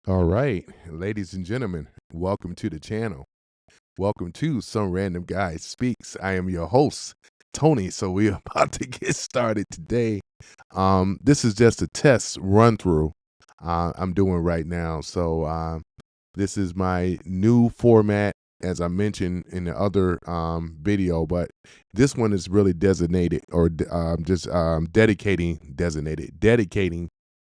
All right, ladies and gentlemen, welcome to the channel. Welcome to Some Random Guy Speaks. I am your host, Tony. So we're about to get started today. This is just a test run through I'm doing right now. So this is my new format, as I mentioned in the other video, but this one is really designated or dedicating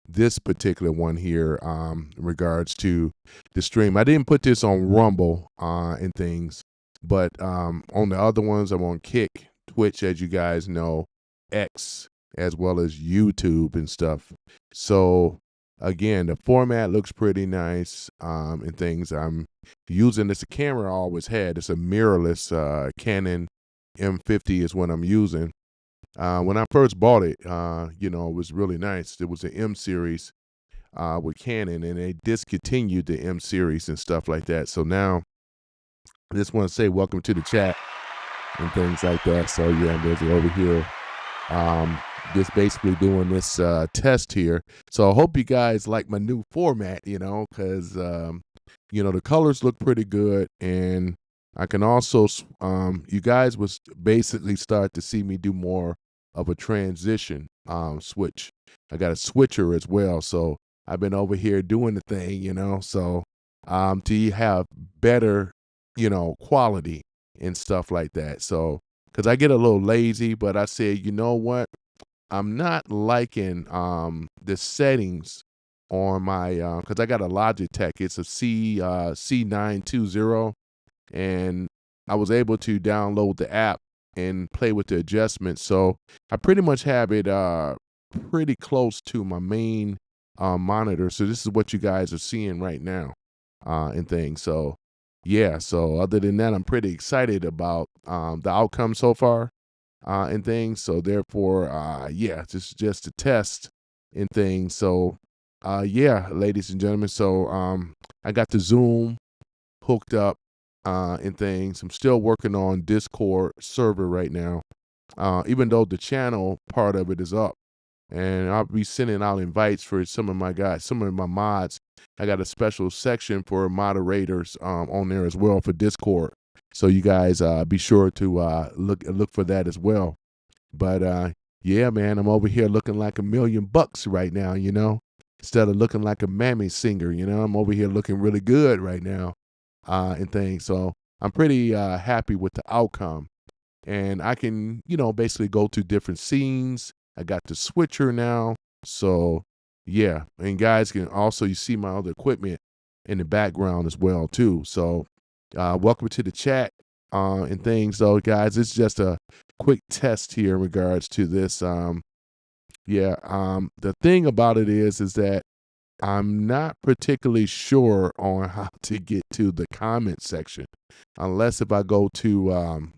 this particular one here in regards to the stream. I didn't put this on Rumble and things, but on the other ones, I'm on Kick, Twitch, as you guys know, X, as well as YouTube and stuff. So again, the format looks pretty nice and things. I'm using this camera I always had. It's a mirrorless Canon M50 is what I'm using. When I first bought it, it was really nice. It was an M series with Canon, and they discontinued the M series and stuff like that. So now I just want to say welcome to the chat and things like that. So yeah, there's over here. Just basically doing this test here. So I hope you guys like my new format, because the colors look pretty good, and I can also you guys was basically start to see me do more of a transition switch. I got a switcher as well, so I've been over here doing the thing, so to have better, quality and stuff like that. So because I get a little lazy, but I said, you know what? I'm not liking the settings on my because I got a Logitech. It's a C920, and I was able to download the app and play with the adjustments. So I pretty much have it pretty close to my main monitor. So this is what you guys are seeing right now and things. So yeah. So other than that, I'm pretty excited about the outcome so far and things. So therefore, yeah, just a test and things. So yeah, ladies and gentlemen. So I got the Zoom hooked up and things. I'm still working on Discord server right now. Even though the channel part of it is up. And I'll be sending out invites for some of my guys, some of my mods. I got a special section for moderators on there as well for Discord. So you guys be sure to look for that as well. But yeah, man, I'm over here looking like $1,000,000 right now, instead of looking like a mammy singer, I'm over here looking really good right now and things. So I'm pretty happy with the outcome. And I can, basically go to different scenes. I got the switcher now. So yeah, and guys can also, you see my other equipment in the background as well too. So welcome to the chat and things. So guys, it's just a quick test here in regards to this. The thing about it is that I'm not particularly sure on how to get to the comment section, unless if I go to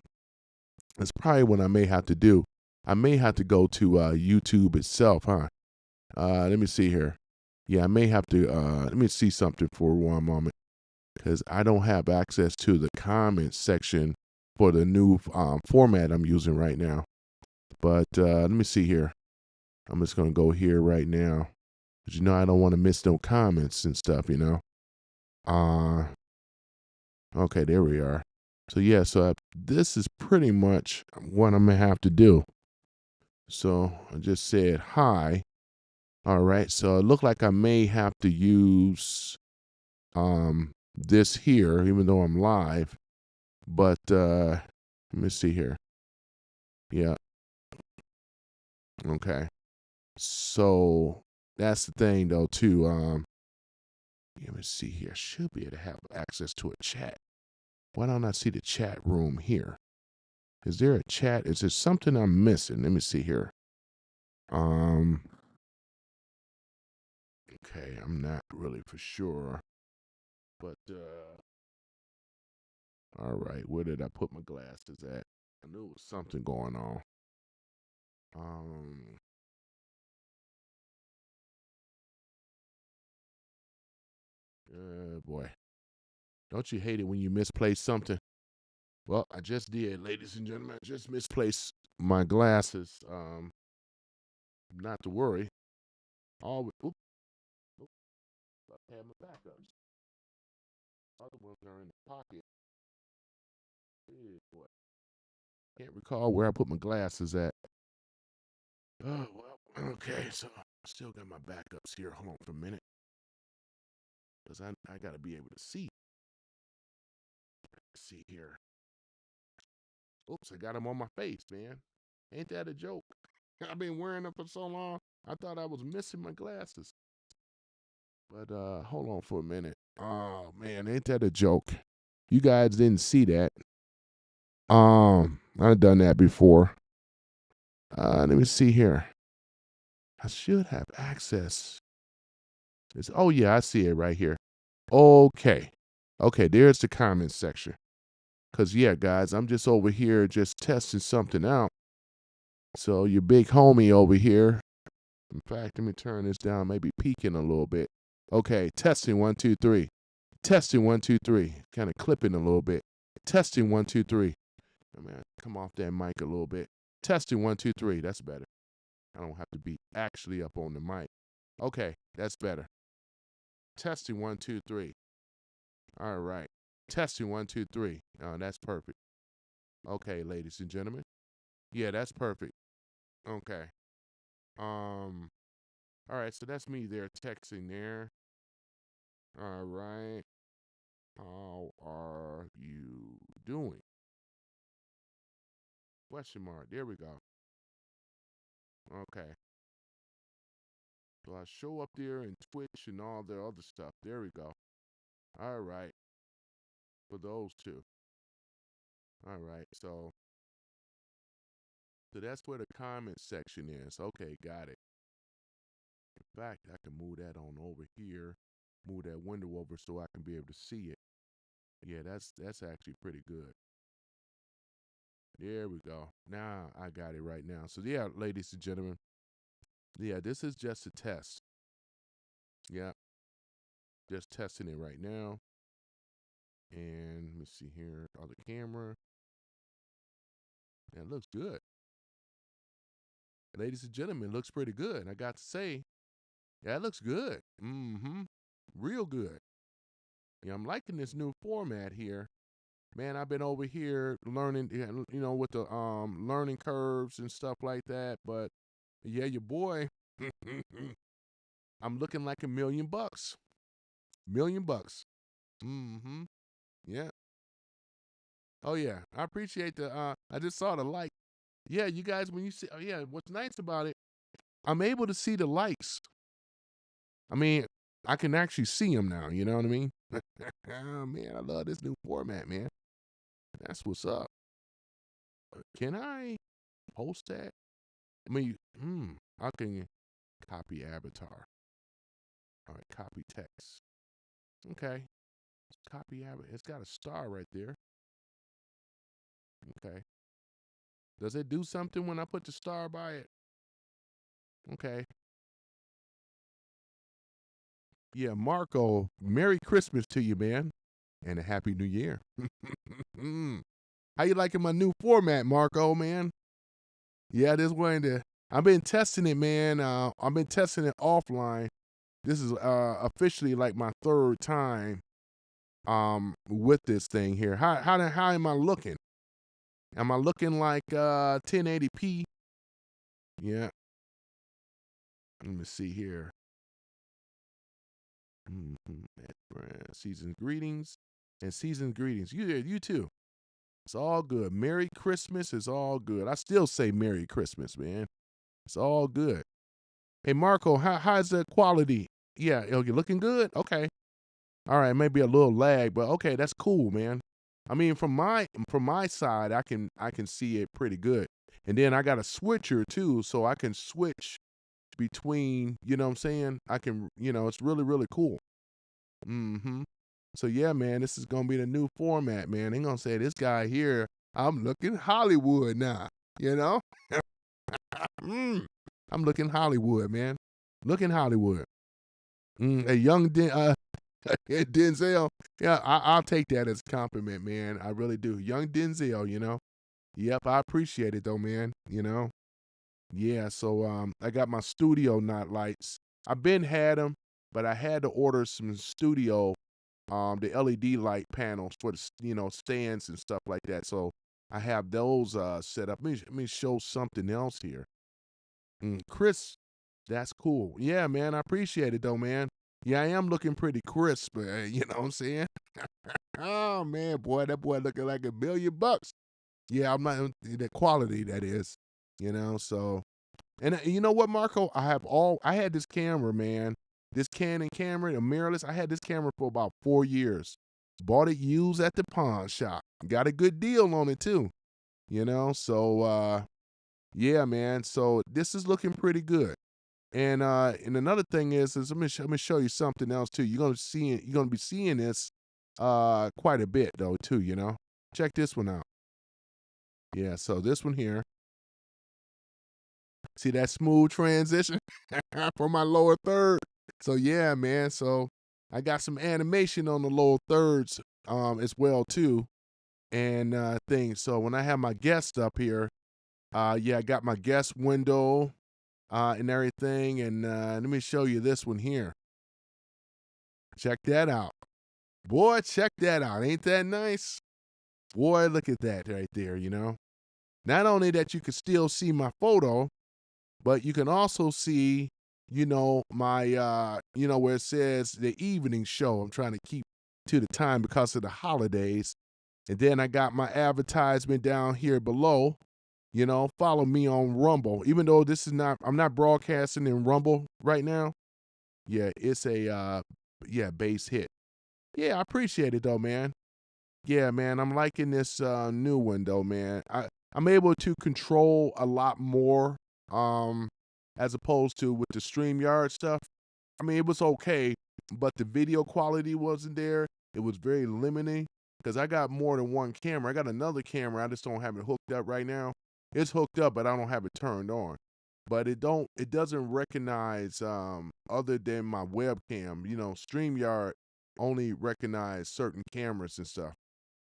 that's probably what I may have to do. I may have to go to YouTube itself, huh? Let me see here. Yeah, I may have to. Let me see something for one moment, because I don't have access to the comments section for the new format I'm using right now. But let me see here. I'm just gonna go here right now, because I don't want to miss no comments and stuff. Okay, there we are. So yeah, so this is pretty much what I'm gonna have to do. So I just said hi. All right, so it looked like I may have to use this here, even though I'm live. But let me see here. Yeah. Okay. So that's the thing though too. Let me see here. I should be able to have access to a chat. Why don't I see the chat room here? Is there a chat? Is there something I'm missing? Let me see here. Okay, I'm not really for sure. But all right, where did I put my glasses at? I knew it was something going on. Boy, don't you hate it when you misplace something? Well, I just did, ladies and gentlemen. I just misplaced my glasses. Not to worry. Always, Have my backups. Other ones are in the pocket. Yeah, boy. Can't recall where I put my glasses at. Oh, well, okay, so I still got my backups here. Hold on for a minute. Because I got to be able to see. Let's see here. Oops, I got them on my face, man. Ain't that a joke? I've been wearing them for so long, I thought I was missing my glasses. But hold on for a minute. Oh, man, ain't that a joke? You guys didn't see that. I've done that before. Let me see here. I should have access. Oh, yeah, I see it right here. Okay. Okay, there's the comments section. Because, yeah, guys, I'm just over here just testing something out. So your big homie over here. In fact, let me turn this down, maybe peeking a little bit. Okay, testing 1, 2, 3. Testing 1, 2, 3. Kind of clipping a little bit. Testing 1, 2, 3. Oh, man, come off that mic a little bit. Testing 1, 2, 3. That's better. I don't have to be actually up on the mic. Okay, that's better. Testing 1, 2, 3. All right. Testing 1, 2, 3. That's perfect. Okay, ladies and gentlemen. Yeah, that's perfect. Okay. All right, so that's me there texting there. All right. How are you doing? Question mark. There we go. Okay. So I show up there and Twitch and all the other stuff. There we go. All right. For those two. All right. So that's where the comment section is. Okay, got it. In fact, I can move that on over here. Move that window over so I can be able to see it. Yeah, that's actually pretty good. There we go. Now I got it right now. So yeah, ladies and gentlemen. Yeah, this is just a test. Yeah. Just testing it right now. And let me see here. Other camera. That looks good. Ladies and gentlemen, looks pretty good. I got to say, yeah, it looks good. Mm-hmm. Real good. Yeah, I'm liking this new format here. Man, I've been over here learning, with the learning curves and stuff like that. But yeah, your boy, I'm looking like $1,000,000. $1,000,000. Mm-hmm. Yeah. Oh yeah. I appreciate I just saw the like. Yeah, you guys, when you see, oh yeah, what's nice about it, I'm able to see the likes. I mean, I can actually see them now. You know what I mean? Oh, man, I love this new format, man. That's what's up. Can I post that? I mean, I can copy avatar. All right, copy text. Okay, copy avatar. It's got a star right there. Okay. Does it do something when I put the star by it? Okay. Yeah, Marco, Merry Christmas to you, man. And a Happy New Year. How you liking my new format, Marco, man? Yeah, this one I've been testing it, man. I've been testing it offline. This is officially like my third time with this thing here. How am I looking? Am I looking like 1080p? Yeah. Let me see here. Season's greetings and season's greetings. You too. It's all good. Merry Christmas is all good. I still say Merry Christmas, man. It's all good. Hey Marco, how's the quality? Yeah, you looking good? Okay. All right, maybe a little lag, but okay, that's cool, man. I mean, from my side, I can see it pretty good. And then I got a switcher too, so I can switch between, you know what I'm saying? I can, it's really, really cool. Mm-hmm. So yeah, man, this is gonna be the new format, man. They're gonna say this guy here, I'm looking Hollywood now, you know? I'm looking Hollywood, man. Looking Hollywood. A young Denzel. Yeah, I'll take that as a compliment, man. I really do. Young Denzel, Yep, I appreciate it though, man. Yeah, so I got my studio knot lights. I've been had them. but I had to order some studio, the LED light panels for the stands and stuff like that. So I have those set up. Let me show something else here. Chris, that's cool. Yeah, man, I appreciate it though, man. Yeah, I am looking pretty crisp. You know what I'm saying? Oh man, boy, that boy looking like $1 million. Yeah, I'm not the quality that is. So and you know what, Marco? I had this camera, man. This Canon camera, the mirrorless. I had this camera for about 4 years. Bought it used at the pawn shop. Got a good deal on it too. So yeah, man. So this is looking pretty good. And another thing is let me show you something else too. You're gonna be seeing this quite a bit though too. Check this one out. Yeah, so this one here. See that smooth transition for my lower third? So yeah, man. So I got some animation on the lower thirds as well too. And things. So when I have my guest up here, yeah, I got my guest window and everything. And let me show you this one here. Check that out. Boy, check that out. Ain't that nice? Boy, look at that right there. Not only that you can still see my photo, but you can also see, my, where it says the evening show. I'm trying to keep to the time because of the holidays. And then I got my advertisement down here below. Follow me on Rumble. Even though I'm not broadcasting in Rumble right now. Yeah, it's a, base hit. Yeah, I appreciate it though, man. Yeah, man, I'm liking this new one though, man. I'm able to control a lot more as opposed to with the StreamYard stuff. I mean, it was okay, but the video quality wasn't there. It was very limiting because I got more than one camera. I got another camera. I just don't have it hooked up right now. It's hooked up, but I don't have it turned on. But it doesn't recognize other than my webcam. StreamYard only recognize certain cameras and stuff.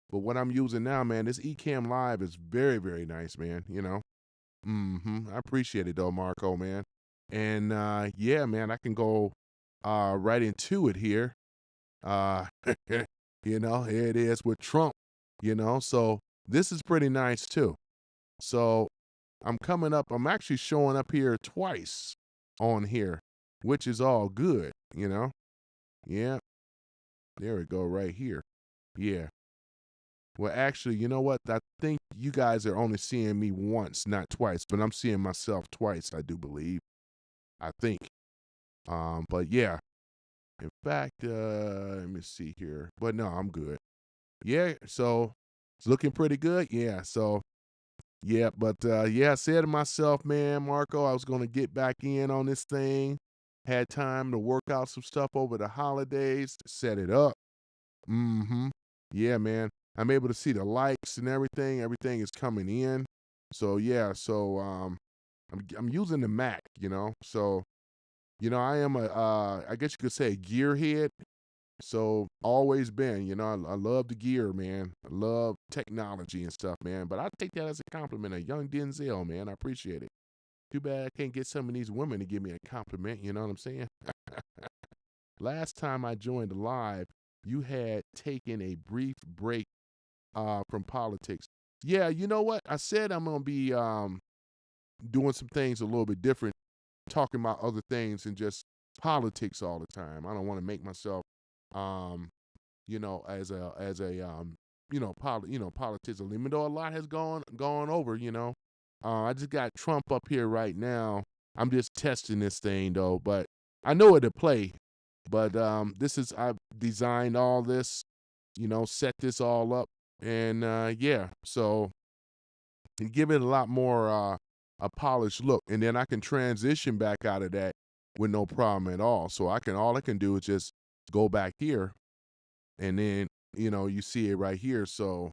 But what I'm using now, man, this Ecamm Live is very, very nice, man. I appreciate it though, Marco, man. And yeah, man, I can go right into it here. Uh here it is with Trump. So this is pretty nice too. So I'm actually showing up here twice on here, which is all good. Yeah, there we go, right here. Yeah. Well, actually, you know what? I think you guys are only seeing me once, not twice, but I'm seeing myself twice, I do believe. I think. But yeah. In fact, let me see here. But no, I'm good. Yeah, so it's looking pretty good. Yeah, so yeah, but yeah, I said to myself, man, Marco, I was gonna get back in on this thing. Had time to work out some stuff over the holidays, set it up. Yeah, man. I'm able to see the likes and everything. Everything is coming in. So yeah, so I'm using the Mac. So, I am I guess you could say a gearhead. So always been. I love the gear, man. I love technology and stuff, man. But I take that as a compliment. A young Denzel, man. I appreciate it. Too bad I can't get some of these women to give me a compliment, you know what I'm saying? Last time I joined live, you had taken a brief break from politics. Yeah, you know what? I said I'm gonna be doing some things a little bit different, talking about other things and just politics all the time. I don't want to make myself, um, as a politics. Even though a lot has gone over. I just got Trump up here right now. I'm just testing this thing though, but I know it to play. But I've designed all this, set this all up, and yeah, so and give it a lot more a polished look, and then I can transition back out of that with no problem at all. So all I can do is just go back here, and then you see it right here. So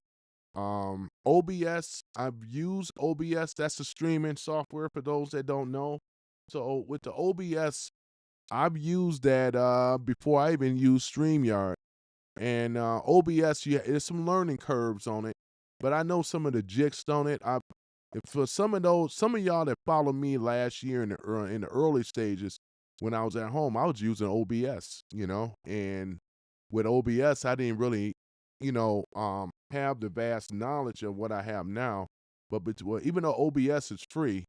OBS, I've used OBS. That's the streaming software for those that don't know. So with the OBS, I've used that before I even used StreamYard. And OBS, yeah, there's some learning curves on it, but I know some of the jigs on it. For some of y'all that followed me last year in the early stages, when I was at home, I was using OBS, and with OBS, I didn't really, have the vast knowledge of what I have now. Well, even though OBS is free,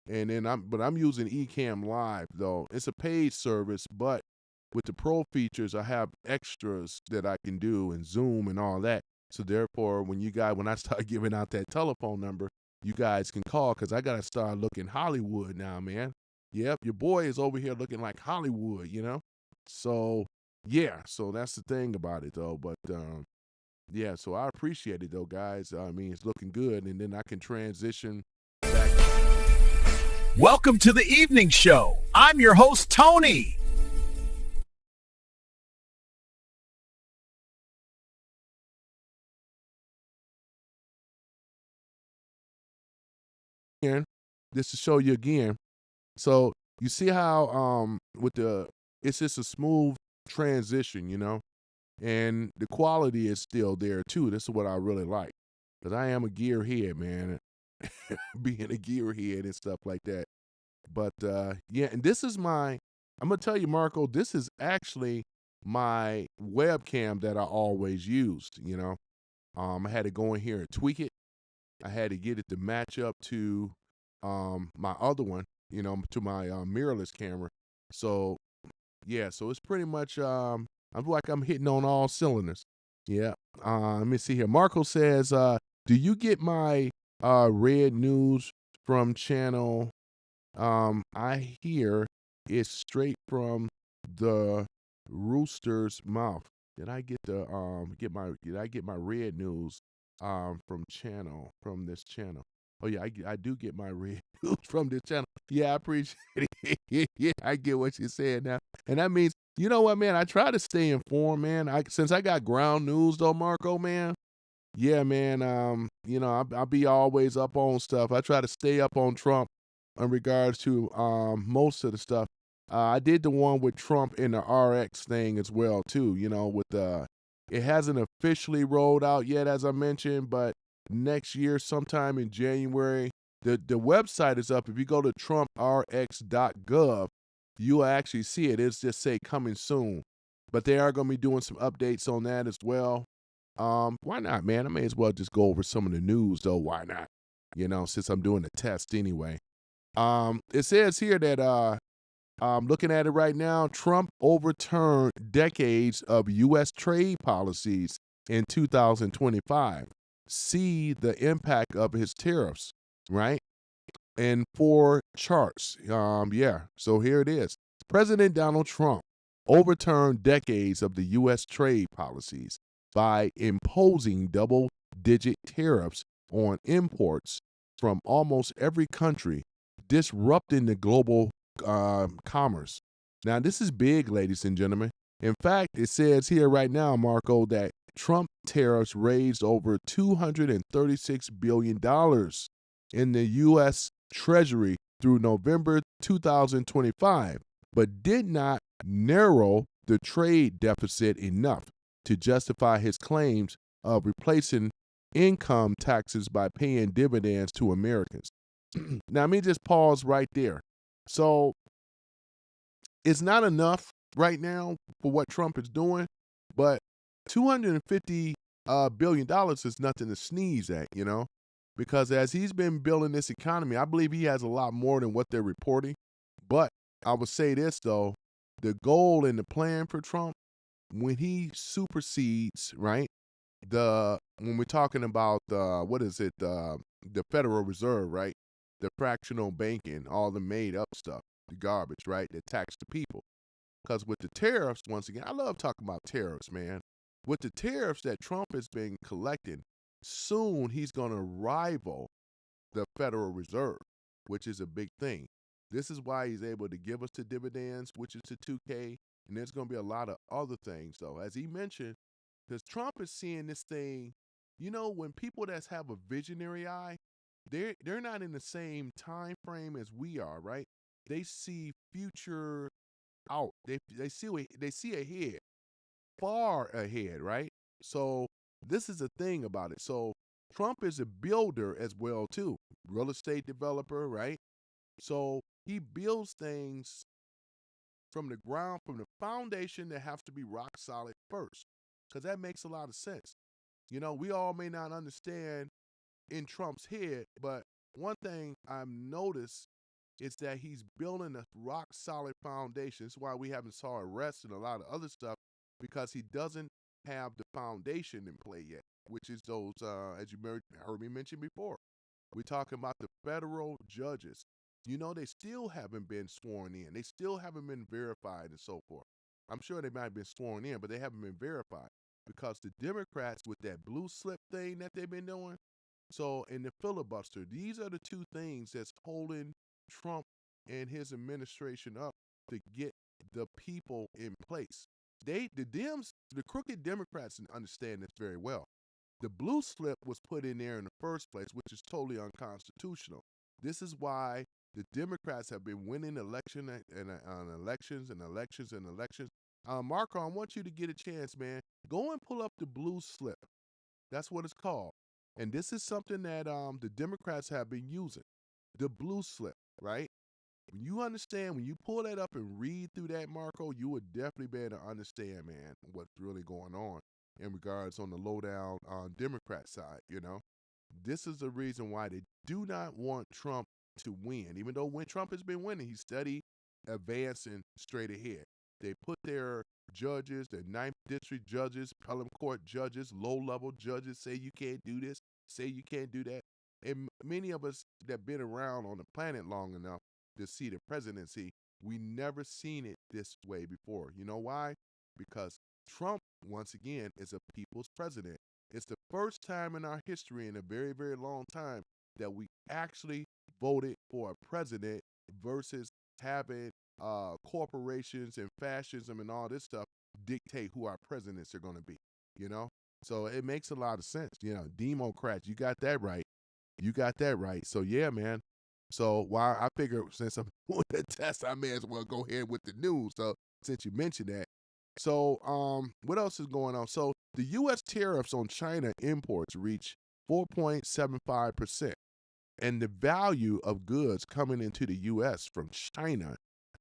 and then I'm using Ecamm Live though. It's a paid service, but with the pro features, I have extras that I can do and Zoom and all that. So therefore, when I start giving out that telephone number, you guys can call because I gotta start looking Hollywood now, man. Yep, your boy is over here looking like Hollywood. So yeah, so that's the thing about it though. But yeah, so I appreciate it though, guys. I mean, it's looking good, and then I can transition back. Welcome to the evening show. I'm your host, Tony. Again, just to show you again. So you see how it's just a smooth transition, and the quality is still there too. This is what I really like because I am a gearhead, man, being a gearhead and stuff like that. But yeah, and this is I'm gonna tell you, Marco, this is actually my webcam that I always used. I had to go in here and tweak it. I had to get it to match up to my other one, to my mirrorless camera. So yeah, so it's pretty much I'm hitting on all cylinders. Yeah. Let me see here. Marco says, do you get my red news from channel? I hear it's straight from the rooster's mouth. Did I get my red news from this channel? Oh yeah, I do get my red news from this channel. Yeah, I appreciate it. Yeah, I get what you're saying now. And that means, you know what, man, I try to stay informed, man. Since I got ground news though, Marco, man. Yeah, man. I'll be always up on stuff. I try to stay up on Trump in regards to most of the stuff. I did the one with Trump and the RX thing as well too. It hasn't officially rolled out yet, as I mentioned, but next year, sometime in January, the website is up. If you go to trumprx.gov, you'll actually see it. It's just say coming soon, but they are going to be doing some updates on that as well. Why not, man? I may as well just go over some of the news, though. Why not? Since I'm doing a test anyway. It says here that I'm looking at it right now. Trump overturned decades of U.S. trade policies in 2025. See the impact of his tariffs, right? And 4 charts. Yeah. So here it is. President Donald Trump overturned decades of the U.S. trade policies by imposing double-digit tariffs on imports from almost every country, disrupting the global commerce. Now, this is big, ladies and gentlemen. In fact, it says here right now, Marco, that Trump tariffs raised over $236 billion in the U.S. Treasury through November 2025, but did not narrow the trade deficit enough to justify his claims of replacing income taxes by paying dividends to Americans. Now, let me just pause right there. So, it's not enough right now for what Trump is doing, but $250 billion is nothing to sneeze at, because as he's been building this economy, I believe he has a lot more than what they're reporting. But I would say this, though, the goal and the plan for Trump, when he supersedes, right, when we're talking about the Federal Reserve, right, the fractional banking, all the made up stuff, the garbage, right, that tax the people. Because with the tariffs, once again, I love talking about tariffs, man. With the tariffs that Trump has been collecting, soon he's going to rival the Federal Reserve, which is a big thing. This is why he's able to give us the dividends, which is the 2K, and there's going to be a lot of other things, though. As he mentioned, because Trump is seeing this thing, when people that have a visionary eye, they're not in the same time frame as we are, right? They see future out. They see ahead, far ahead, right? So this is the thing about it. So Trump is a builder as well too, real estate developer, right? So he builds things from the ground, from the foundation that has to be rock solid first, because that makes a lot of sense. You know, we all may not understand in Trump's head, but one thing I've noticed is that he's building a rock solid foundation. That's why we haven't saw arrests and a lot of other stuff, because he doesn't have the foundation in play yet, which is those, as you heard me mention before. We're talking about the federal judges. You know, they still haven't been sworn in. They still haven't been verified and so forth. I'm sure they might have been sworn in, but they haven't been verified because the Democrats, with that blue slip thing that they've been doing, so in the filibuster, these are the two things that's holding Trump and his administration up to get the people in place. The Dems, the crooked Democrats understand this very well. The blue slip was put in there in the first place, which is totally unconstitutional. This is why the Democrats have been winning election and elections and elections and elections. Marco, I want you to get a chance, man. Go and pull up the blue slip. That's what it's called. And this is something that the Democrats have been using. The blue slip, right? When you understand, when you pull that up and read through that, Marco, you would definitely be able to understand, man, what's really going on in regards on the lowdown Democrat side, you know? This is the reason why they do not want Trump to win. Even though when Trump has been winning, he's steady advancing straight ahead. They put their judges, their ninth district judges, appellate court judges, low-level judges, say you can't do this, say you can't do that. And many of us that been around on the planet long enough to see the presidency, we never seen it this way before. You know why? Because Trump, once again, is a people's president. It's the first time in our history in a very, very long time that we actually voted for a president versus having corporations and fascism and all this stuff dictate who our presidents are going to be, you know? So it makes a lot of sense. You know, Democrats, you got that right. You got that right. So yeah, man. So while I figure since I'm doing the test, I may as well go ahead with the news. So since you mentioned that. So what else is going on? So the US tariffs on China imports reach 4.75%. And the value of goods coming into the US from China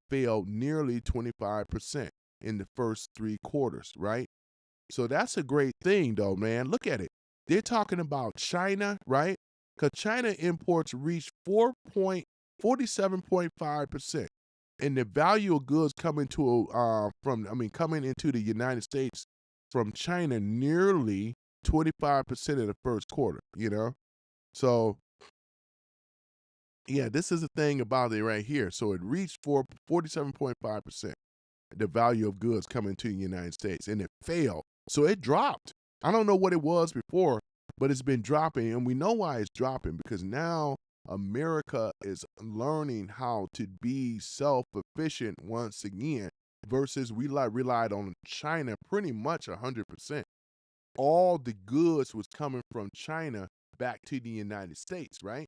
fell nearly 25% in the first 3 quarters, right? So that's a great thing, though, man. Look at it. They're talking about China, right? Because China imports reached 47.5%, and the value of goods coming coming into the United States from China nearly 25% in the first quarter. You know, so yeah, this is the thing about it right here. So it reached 47.5%, the value of goods coming to the United States, and it failed. So it dropped. I don't know what it was before, but it's been dropping, and we know why it's dropping, because now America is learning how to be self-sufficient once again, versus we relied on China pretty much 100%. All the goods was coming from China back to the United States, right?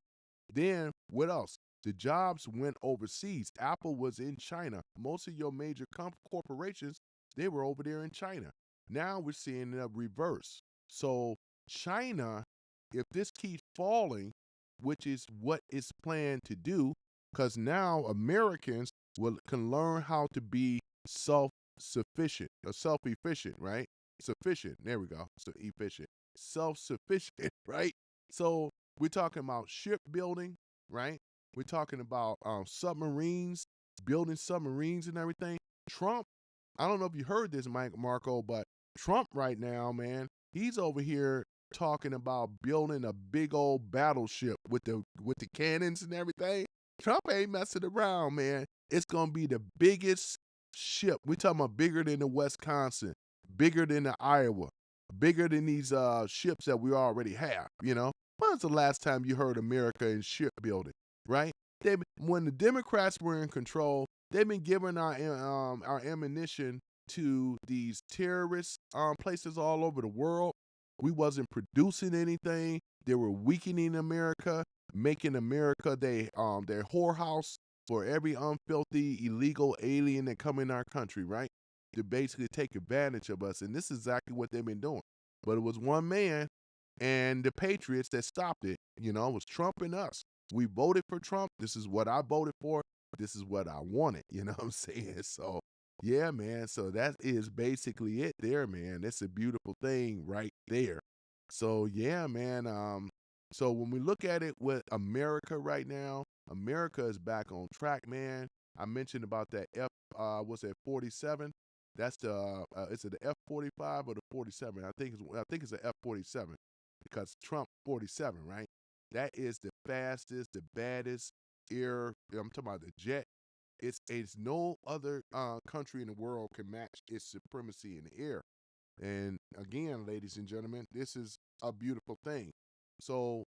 Then what else? The jobs went overseas. Apple was in China. Most of your major corporations, they were over there in China. Now we're seeing a reverse. So China, if this keeps falling, which is what it's planned to do, because now Americans can learn how to be self-sufficient or self-efficient, right? Sufficient. There we go. So efficient. Self-sufficient, right? So we're talking about shipbuilding, right? We're talking about submarines, building submarines and everything. Trump, I don't know if you heard this, Marco, but Trump right now, man, he's over here talking about building a big old battleship with the cannons and everything. Trump ain't messing around, man. It's gonna be the biggest ship. We're talking about bigger than the Wisconsin, bigger than the Iowa, bigger than these ships that we already have, you know? When's the last time you heard America in shipbuilding, right? When the Democrats were in control, they've been giving our ammunition to these terrorist places all over the world. We wasn't producing anything. They were weakening America, making America their whorehouse for every unfilthy, illegal alien that come in our country, right? To basically take advantage of us. And this is exactly what they've been doing. But it was one man and the Patriots that stopped it. You know, it was Trump and us. We voted for Trump. This is what I voted for. This is what I wanted. You know what I'm saying? So Yeah, man. So that is basically it there, man. That's a beautiful thing right there. So yeah, man. So when we look at it with America right now, America is back on track, man. I mentioned about that what's that 47? That's the is it the F-45 or the 47? I think it's the F-47 because Trump 47, right? That is the fastest, the baddest air. I'm talking about the jet. It's no other country in the world can match its supremacy in the air. And again, ladies and gentlemen, this is a beautiful thing. So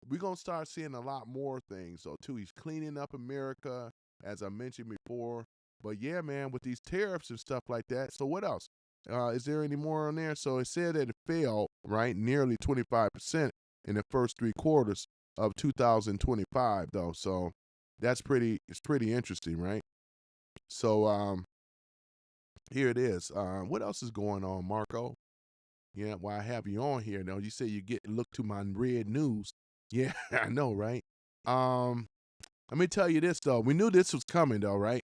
we're gonna start seeing a lot more things. So too, he's cleaning up America, as I mentioned before. But yeah, man, with these tariffs and stuff like that. So what else? Is there any more on there? So it said that it fell right nearly 25% in the first 3 quarters of 2025, though. So it's pretty interesting, right? So here it is. What else is going on, Marco? Yeah, why I have you on here? Now you say you get look to my red news. Yeah, I know, right? Um, Let me tell you this though. We knew this was coming though, right?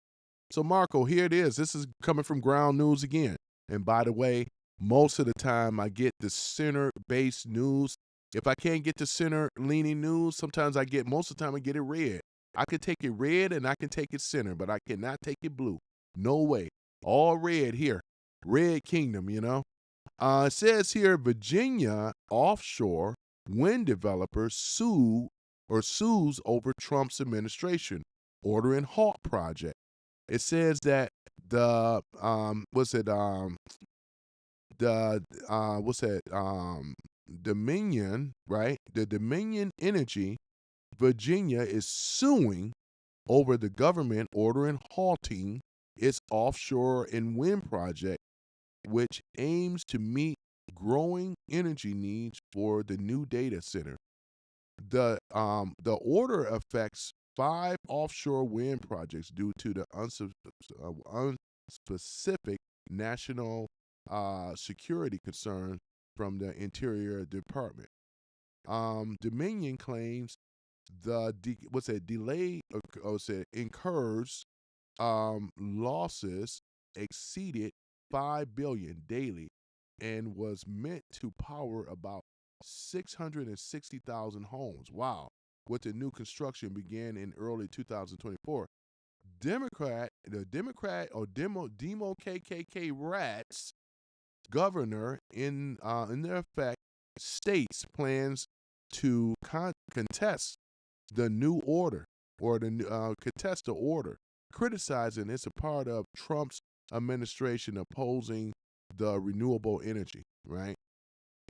So Marco, here it is. This is coming from Ground News again. And by the way, most of the time I get the center-based news. If I can't get the center-leaning news, sometimes I get most of the time I get it red. I can take it red and I can take it center, but I cannot take it blue. No way. All red here. Red Kingdom, you know. It says here Virginia offshore wind developer sues over Trump's administration ordering halt project. It says that the what's it the what's that Dominion, right? The Dominion Energy Virginia is suing over the government ordering halting its offshore and wind project, which aims to meet growing energy needs for the new data center. The order affects 5 offshore wind projects due to the unspecific national security concern from the Interior Department. Dominion claims what's that delay incurs losses exceeded 5 billion daily and was meant to power about 660,000 homes. Wow. With the new construction began in early 2024. The Democrat or Demo KKK rats governor in their effect states plans to contest the new order or contest the order, criticizing it's a part of Trump's administration opposing the renewable energy, right?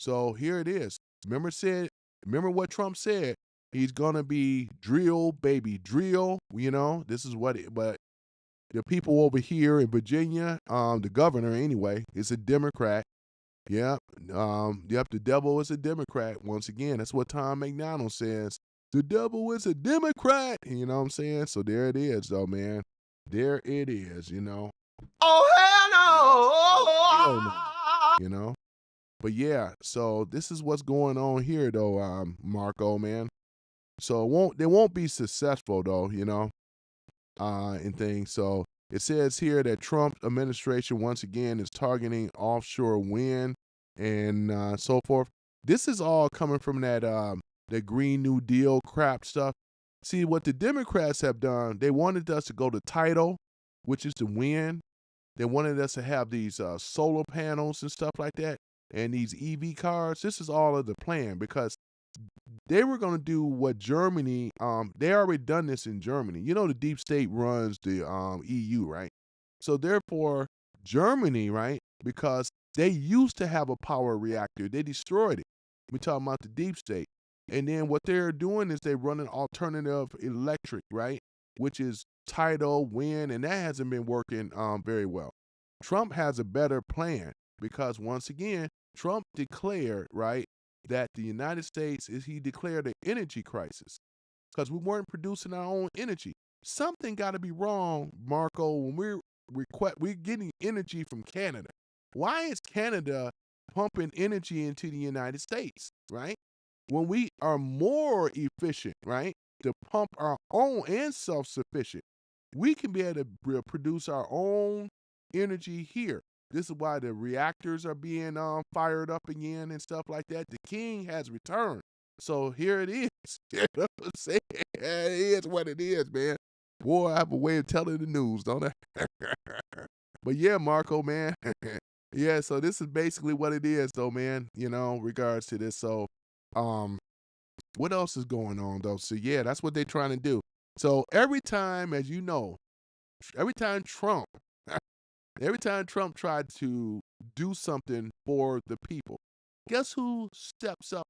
So here it is. Remember what Trump said? He's gonna be drill, baby, drill. You know, this is but the people over here in Virginia, the governor anyway, is a Democrat. Yep. Yep, the devil is a Democrat. Once again, that's what Tom McDonald says. The devil is a Democrat. You know what I'm saying? So there it is, though, man. There it is, you know. Oh, Yeah. Oh, hell hell no. You know? But yeah, so this is what's going on here, though, Marco, man. So they won't be successful, though, you know, and things. So it says here that Trump administration once again is targeting offshore wind and so forth. This is all coming from that Green New Deal crap stuff. See what the Democrats have done. They wanted us to go to tidal, which is the wind. They wanted us to have these solar panels and stuff like that, and these EV cars. This is all of the plan because they were going to do what Germany, they already done this in Germany. You know, the deep state runs the EU, right? So therefore, Germany, right? Because they used to have a power reactor, they destroyed it. We're talking about the deep state. And then what they're doing is they run an alternative electric, right? Which is tidal, wind, and that hasn't been working very well. Trump has a better plan because once again, Trump declared, right, that the United States he declared an energy crisis because we weren't producing our own energy. Something got to be wrong, Marco, when we're getting energy from Canada. Why is Canada pumping energy into the United States, right? When we are more efficient, right, to pump our own and self-sufficient, we can be able to produce our own energy here. This is why the reactors are being fired up again and stuff like that. The king has returned. So here it is. You know what I'm saying? It is what it is, man. Boy, I have a way of telling the news, don't I? But yeah, Marco, man. Yeah, so this is basically what it is, though, man, regards to this. So, um, what else is going on, though? So, yeah, that's what they're trying to do. So, every time, as you know, every time Trump, every time Trump tried to do something for the people, guess who steps up?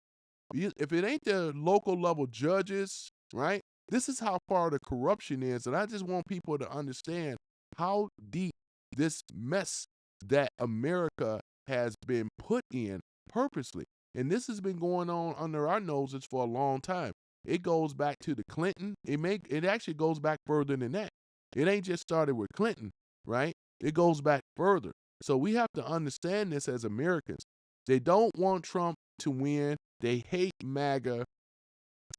If it ain't the local level judges, right? This is how far the corruption is. And I just want people to understand how deep this mess that America has been put in purposely. And this has been going on under our noses for a long time. It goes back to the Clinton. It actually goes back further than that. It ain't just started with Clinton, right? It goes back further. So we have to understand this as Americans. They don't want Trump to win. They hate MAGA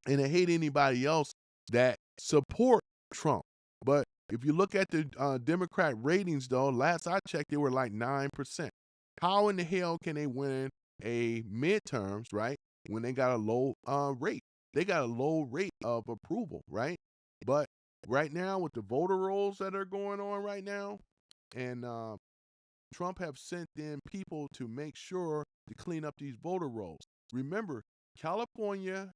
and they hate anybody else that support Trump. But if you look at the Democrat ratings, though, last I checked, they were like 9%. How in the hell can they win a midterms, right, when they got a low rate? They got a low rate of approval, right? But right now, with the voter rolls that are going on right now, and Trump have sent in people to make sure to clean up these voter rolls. Remember, California,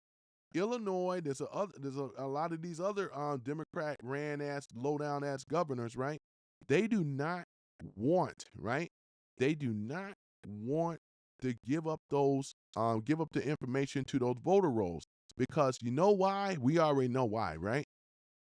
Illinois, there's a lot of these other Democrat ran ass, low down ass governors, right? They do not want, right? They do not want to give up the information to those voter rolls because you know why? We already know why, right?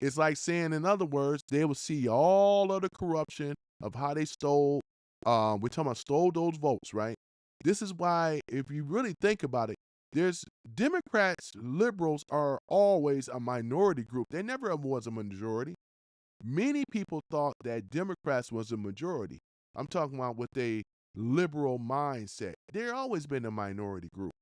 It's like saying, in other words, they will see all of the corruption of how they stole. We're talking about stole those votes, right? This is why, if you really think about it, there's Democrats, liberals are always a minority group. They never ever was a majority. Many people thought that Democrats was a majority. I'm talking about with a liberal mindset. They're always been a minority group.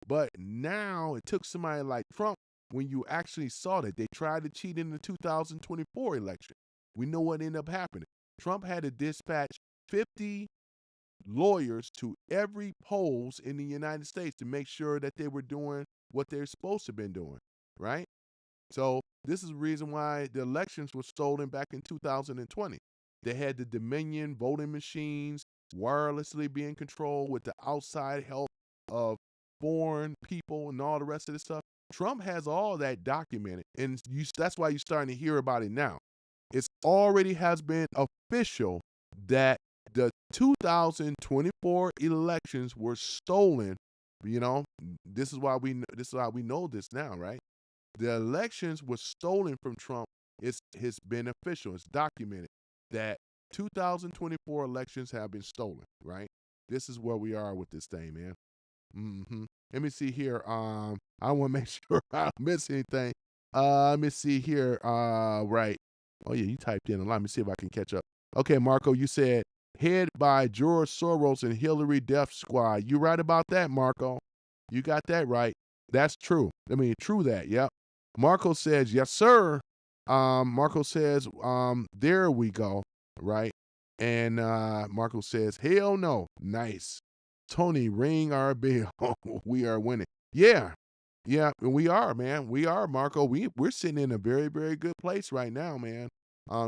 But now it took somebody like Trump when you actually saw that they tried to cheat in the 2024 election. We know what ended up happening. Trump had to dispatch 50 lawyers to every polls in the United States to make sure that they were doing what they're supposed to have been doing, right? So this is the reason why the elections were stolen back in 2020. They had the Dominion voting machines wirelessly being controlled with the outside help of foreign people and all the rest of this stuff. Trump has all that documented, and that's why you're starting to hear about it now. It's already has been official that the 2024 elections were stolen. You know, this is why we know this now, right? The elections were stolen from Trump. It's been official. It's documented that 2024 elections have been stolen, right? This is where we are with this thing, man. Let me see here. I want to make sure I don't miss anything. Let me see here. Right. Oh yeah, you typed in a lot. Let me see if I can catch up. Okay, Marco, you said head by George Soros and Hillary Death Squad. You right about that, Marco. You got that right. That's true. I mean, true that. Yep. Marco says, yes, sir. Marco says, there we go. Right. And Marco says, hell no. Nice. Tony, ring our bell. We are winning. Yeah. Yeah, and we are, man. We are, Marco. We're sitting in a very, very good place right now, man.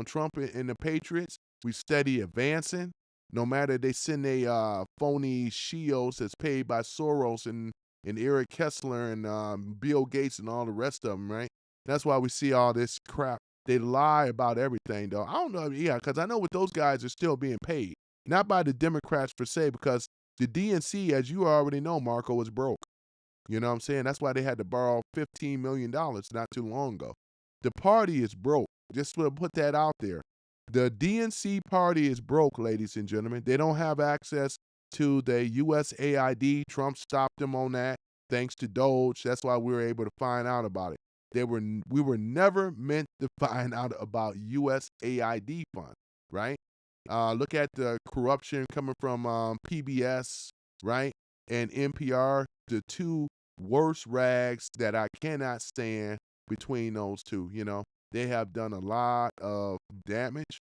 Trump and the Patriots, we steady advancing. No matter they send a phony shields that's paid by Soros and Eric Kessler and Bill Gates and all the rest of them, right? That's why we see all this crap. They lie about everything, though. I don't know, yeah, because I know what those guys are still being paid, not by the Democrats per se, because the DNC, as you already know, Marco, is broke. You know what I'm saying? That's why they had to borrow $15 million not too long ago. The party is broke. Just to put that out there. The DNC party is broke, ladies and gentlemen. They don't have access to the USAID. Trump stopped them on that thanks to Doge. That's why we were able to find out about it. We were never meant to find out about USAID funds, right? Look at the corruption coming from PBS, right? And NPR, the two worst rags that I cannot stand between those two. They have done a lot of damage.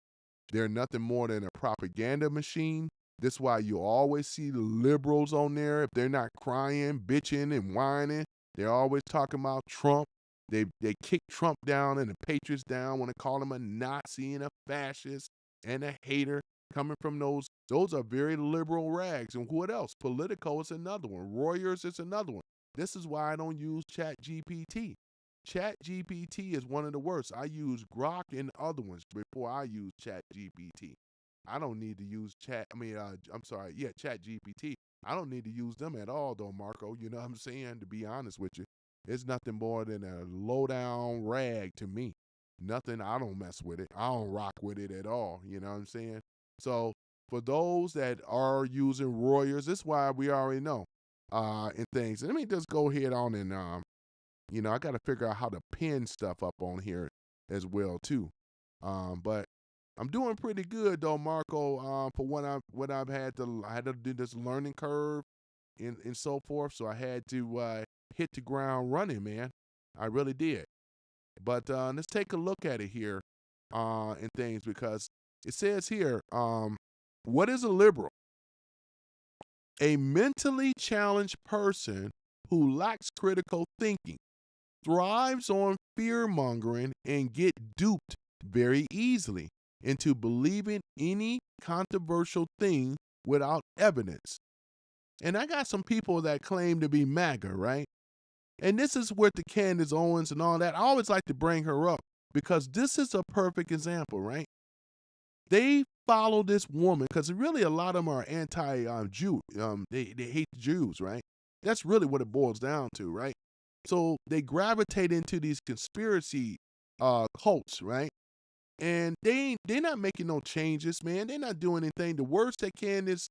They're nothing more than a propaganda machine. That's why you always see the liberals on there. If they're not crying, bitching, and whining, they're always talking about Trump. They kick Trump down and the Patriots down when they call him a Nazi and a fascist and a hater coming from those. Those are very liberal rags. And what else? Politico is another one. Reuters is another one. This is why I don't use Chat GPT. Chat GPT is one of the worst. I use Grok and other ones before I use Chat GPT. I don't need to use Chat GPT. I don't need to use them at all, though, Marco. You know what I'm saying? To be honest with you, it's nothing more than a low down rag to me. Nothing. I don't mess with it. I don't rock with it at all. You know what I'm saying? So for those that are using Reuters, this is why we already know and things. Let me just go ahead on and I got to figure out how to pin stuff up on here as well too. But I'm doing pretty good though, Marco. For what I had to do this learning curve and so forth. So I had to hit the ground running, man. I really did. But let's take a look at it here and things because it says here, what is a liberal? A mentally challenged person who lacks critical thinking, thrives on fear mongering, and get duped very easily into believing any controversial thing without evidence. And I got some people that claim to be MAGA, right? And this is where the Candace Owens and all that, I always like to bring her up because this is a perfect example, right? They follow this woman because really a lot of them are anti-Jew. They hate the Jews, right? That's really what it boils down to, right? So they gravitate into these conspiracy cults, right? And they're not making no changes, man. They're not doing anything. The worst they can is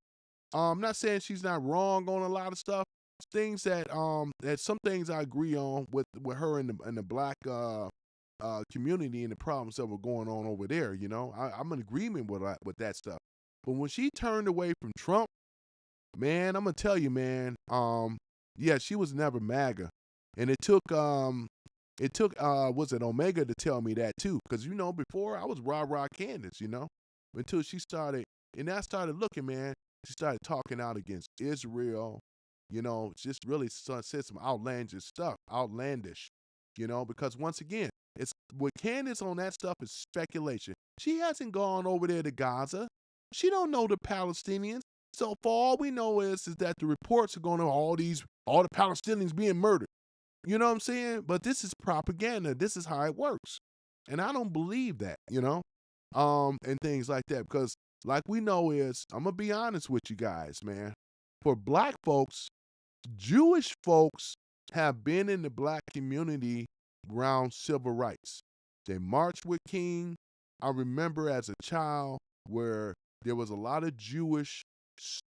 I'm not saying she's not wrong on a lot of stuff. Things that some things I agree on with her in the black community and the problems that were going on over there. You know, I'm in agreement with that stuff. But when she turned away from Trump, man, I'm gonna tell you, man. Yeah, she was never MAGA, and it took was it Omega to tell me that too, because before I was rah Candace, until she started, and I started looking, man. She started talking out against Israel, just really said some outlandish, because once again, it's with Candace on that stuff is speculation. She hasn't gone over there to Gaza. She don't know the Palestinians. So for all we know is that the reports are going to all the Palestinians being murdered. You know what I'm saying? But this is propaganda. This is how it works. And I don't believe that, and things like that. Because like we know is, I'm going to be honest with you guys, man. For black folks, Jewish folks have been in the black community around civil rights. They marched with King. I remember as a child where there was a lot of Jewish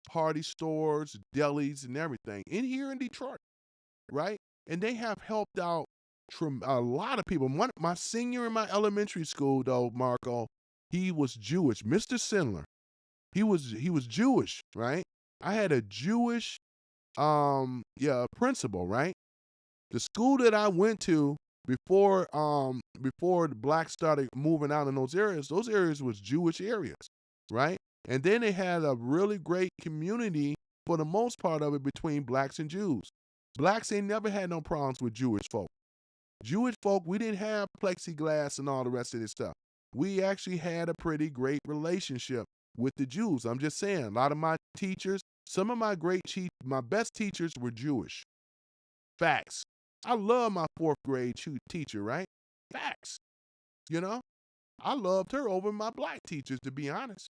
party stores, delis, and everything in here in Detroit, right? And they have helped out a lot of people. My senior in my elementary school, though, Marco, he was Jewish. Mr. Sindler, he was Jewish, right? I had a Jewish principal, right? The school that I went to before the blacks started moving out in those areas was Jewish areas, right? And then they had a really great community for the most part of it between blacks and Jews. Blacks ain't never had no problems with Jewish folk. Jewish folk, we didn't have plexiglass and all the rest of this stuff. We actually had a pretty great relationship with the Jews. I'm just saying, a lot of my teachers, some of my best teachers were Jewish. Facts. I love my fourth grade teacher, right? Facts. You know, I loved her over my black teachers, to be honest.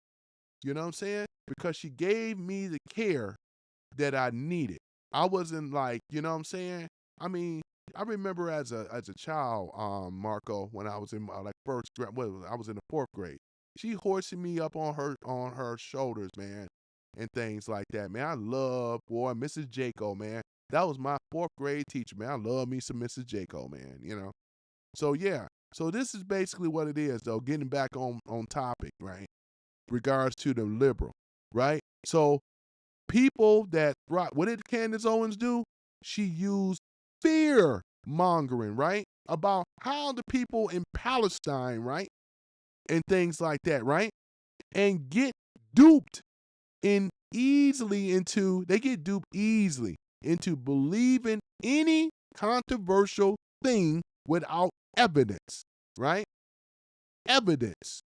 You know what I'm saying? Because she gave me the care that I needed. I wasn't like, you know what I'm saying? I mean, I remember as a child, Marco, when I was in my first grade, I was in the fourth grade. She hoisted me up on her shoulders, man, and things like that. Man, I love Mrs. Jaco, man. That was my fourth grade teacher, man. I love me some Mrs. Jaco, man. So yeah. So this is basically what it is, though. Getting back on topic, right? Regards to the liberal, right? So people that what did Candace Owens do? She used fear mongering, right? About how the people in Palestine, right? And things like that, right? and get duped they get duped easily into believing any controversial thing without evidence, right? Evidence,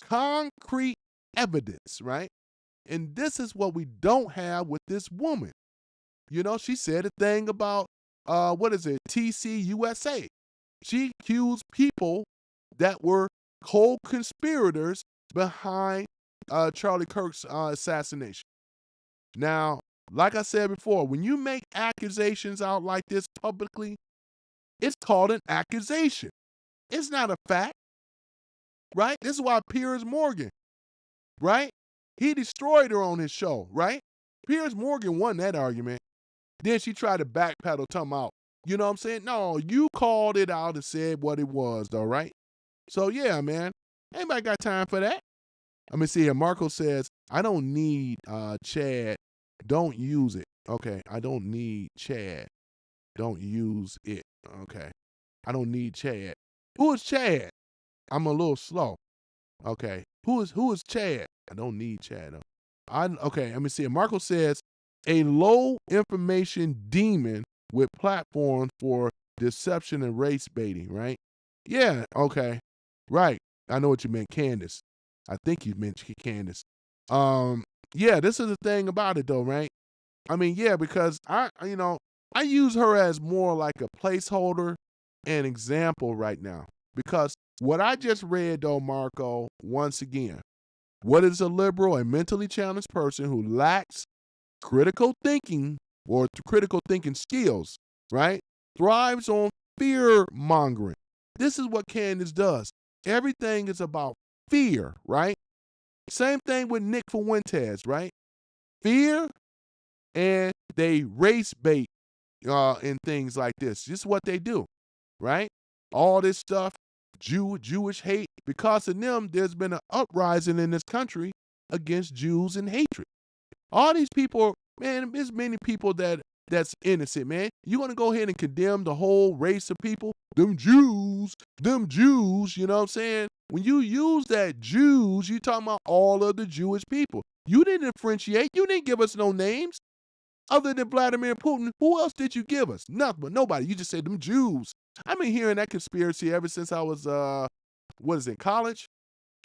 concrete evidence, right? And this is what we don't have with this woman. You know, she said a thing about TCUSA. She accused people that were co-conspirators behind Charlie Kirk's assassination. Now, like I said before, when you make accusations out like this publicly, it's called an accusation. It's not a fact, right? This is why Piers Morgan, right? He destroyed her on his show, right? Piers Morgan won that argument. Then she tried to backpedal, talking about, you know what I'm saying? No, you called it out and said what it was, though, right? So, yeah, man. Anybody got time for that? Let me see here. Marco says, I don't need Chad. Don't use it. Okay. I don't need Chad. Don't use it. Okay. I don't need Chad. Who is Chad? I'm a little slow. Okay. Who is Chad? I don't need Chad. Okay. Let me see. Marco says, a low information demon with platforms for deception and race baiting, right? Yeah. Okay. Right. I know what you meant, Candace. I think you meant Candace. Yeah, this is the thing about it though, right? I mean, yeah, because I use her as more like a placeholder and example right now. Because what I just read though, Marco, once again, what is a liberal and mentally challenged person who lacks critical thinking or critical thinking skills, right? Thrives on fear mongering. This is what Candace does. Everything is about fear, right? Same thing with Nick Fuentes, right? Fear, and they race bait and things like this. This is what they do, right? All this stuff, Jewish hate. Because of them, there's been an uprising in this country against Jews and hatred. All these people, man, there's many people that's innocent, man. You want to go ahead and condemn the whole race of people? Them Jews, you know what I'm saying? When you use that Jews, you talking about all of the Jewish people. You didn't differentiate. You didn't give us no names other than Vladimir Putin. Who else did you give us? Nothing, but nobody. You just said them Jews. I've been hearing that conspiracy ever since I was, college?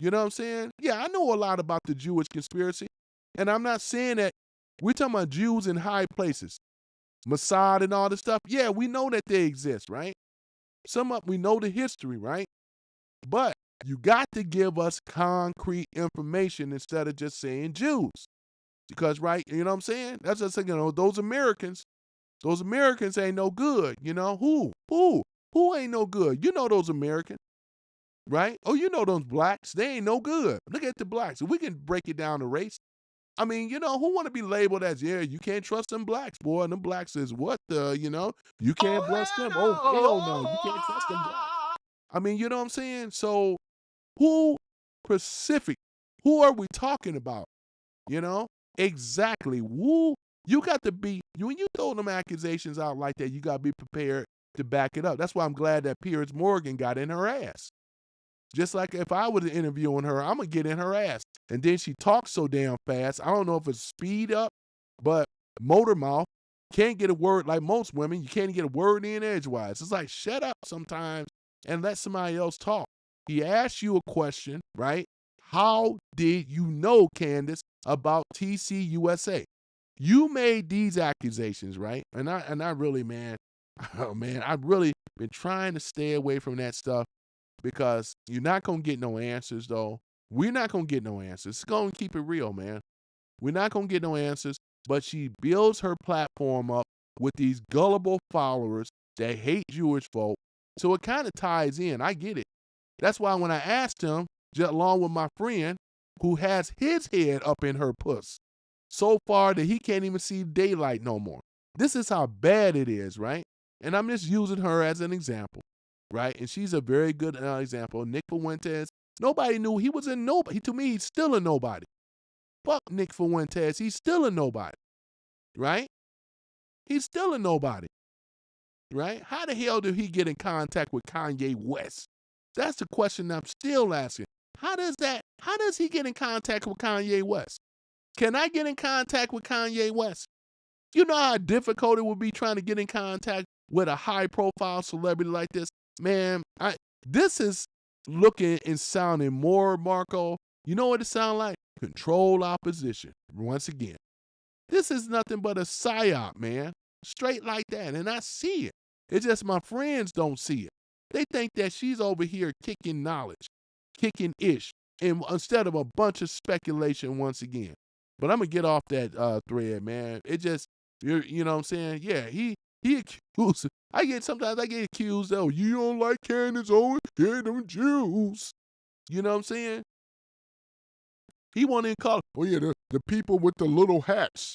You know what I'm saying? Yeah, I know a lot about the Jewish conspiracy. And I'm not saying that we're talking about Jews in high places, Mossad and all this stuff. Yeah, we know that they exist, right? We know the history, right? But you got to give us concrete information instead of just saying Jews. Because, right, you know what I'm saying? That's just, those Americans ain't no good. You know, who ain't no good? You know those Americans, right? Oh, you know those blacks, they ain't no good. Look at the blacks. We can break it down to race. I mean, who want to be labeled as, yeah, you can't trust them blacks, boy. And them blacks is what you can't bless them. Oh, hell no, you can't trust them blacks. I mean, you know what I'm saying? So who who are we talking about? Exactly. You got to be, when you throw them accusations out like that, you got to be prepared to back it up. That's why I'm glad that Piers Morgan got in her ass. Just like if I was interviewing her, I'm going to get in her ass. And then she talks so damn fast. I don't know if it's speed up, but motor mouth, can't get a word like most women. You can't get a word in edgewise. It's like, shut up sometimes and let somebody else talk. He asked you a question, right? How did you know, Candace, about TCUSA? You made these accusations, right? And I really, man, I've really been trying to stay away from that stuff. Because you're not going to get no answers, though. We're not going to get no answers. It's going to keep it real, man. We're not going to get no answers. But she builds her platform up with these gullible followers that hate Jewish folk. So it kind of ties in. I get it. That's why when I asked him, just along with my friend, who has his head up in her puss, so far that he can't even see daylight no more. This is how bad it is, right? And I'm just using her as an example. Right? And she's a very good example. Nick Fuentes, nobody knew he was a nobody. To me, he's still a nobody. Fuck Nick Fuentes, he's still a nobody. Right? He's still a nobody. Right? How the hell did he get in contact with Kanye West? That's the question I'm still asking. How does he get in contact with Kanye West? Can I get in contact with Kanye West? You know how difficult it would be trying to get in contact with a high profile celebrity like this? Man, this is looking and sounding more, Marco. You know what it sounds like? Controlled opposition. Once again. This is nothing but a psyop, man. Straight like that. And I see it. It's just my friends don't see it. They think that she's over here kicking knowledge, kicking ish, and instead of a bunch of speculation once again. But I'm gonna get off that thread, man. It just you know what I'm saying? Yeah, he accused. Sometimes I get accused, oh, you don't like Candace Owens? Yeah, them Jews. You know what I'm saying? He wanted to call, oh yeah, the people with the little hats.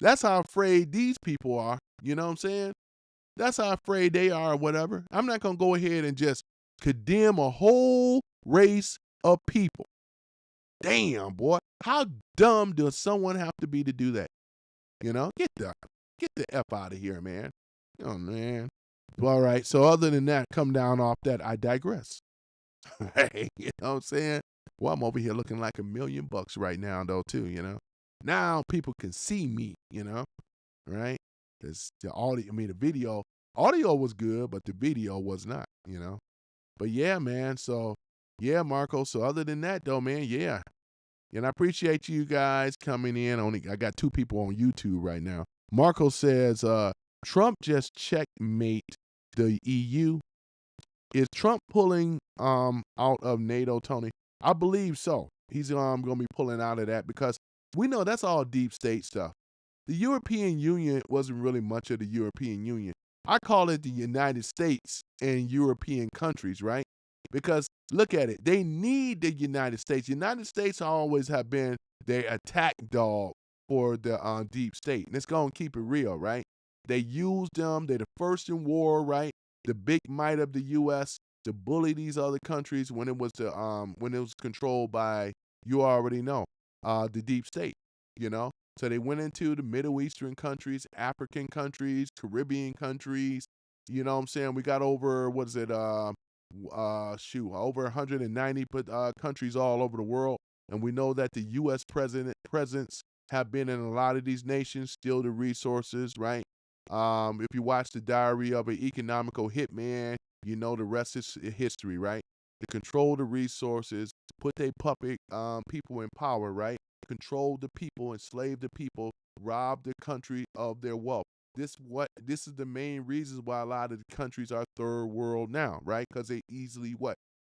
That's how afraid these people are. You know what I'm saying? That's how afraid they are or whatever. I'm not going to go ahead and just condemn a whole race of people. Damn, boy. How dumb does someone have to be to do that? You know, get the F out of here, man. Oh, man. All right. So other than that, come down off that, I digress. Hey, you know what I'm saying? Well, I'm over here looking like $1,000,000 right now, though, too, you know? Now people can see me, you know? Right? Because the audio was good, but the video was not, you know? But yeah, man. So, yeah, Marco. So, other than that, though, man, yeah. And I appreciate you guys coming in. I got 2 people on YouTube right now. Marco says, Trump just checkmate the EU. Is Trump pulling out of NATO, Tony? I believe so. He's going to be pulling out of that because we know that's all deep state stuff. The European Union wasn't really much of the European Union. I call it the United States and European countries, right? Because look at it. They need the United States. United States always have been their attack dog for the deep state. And it's going to keep it real, right? They used them. They're the first in war, right? The big might of the U.S. to bully these other countries when it was controlled by, you already know, the deep state, you know? So they went into the Middle Eastern countries, African countries, Caribbean countries. You know what I'm saying? We got over, over 190 countries all over the world. And we know that the U.S. presence have been in a lot of these nations, steal the resources, right? If you watch the Diary of an Economical Hitman, you know the rest is history, right? To control the resources, put their puppet people in power, right? Control the people, enslave the people, rob the country of their wealth. This is the main reasons why a lot of the countries are third world now, right? Because they easily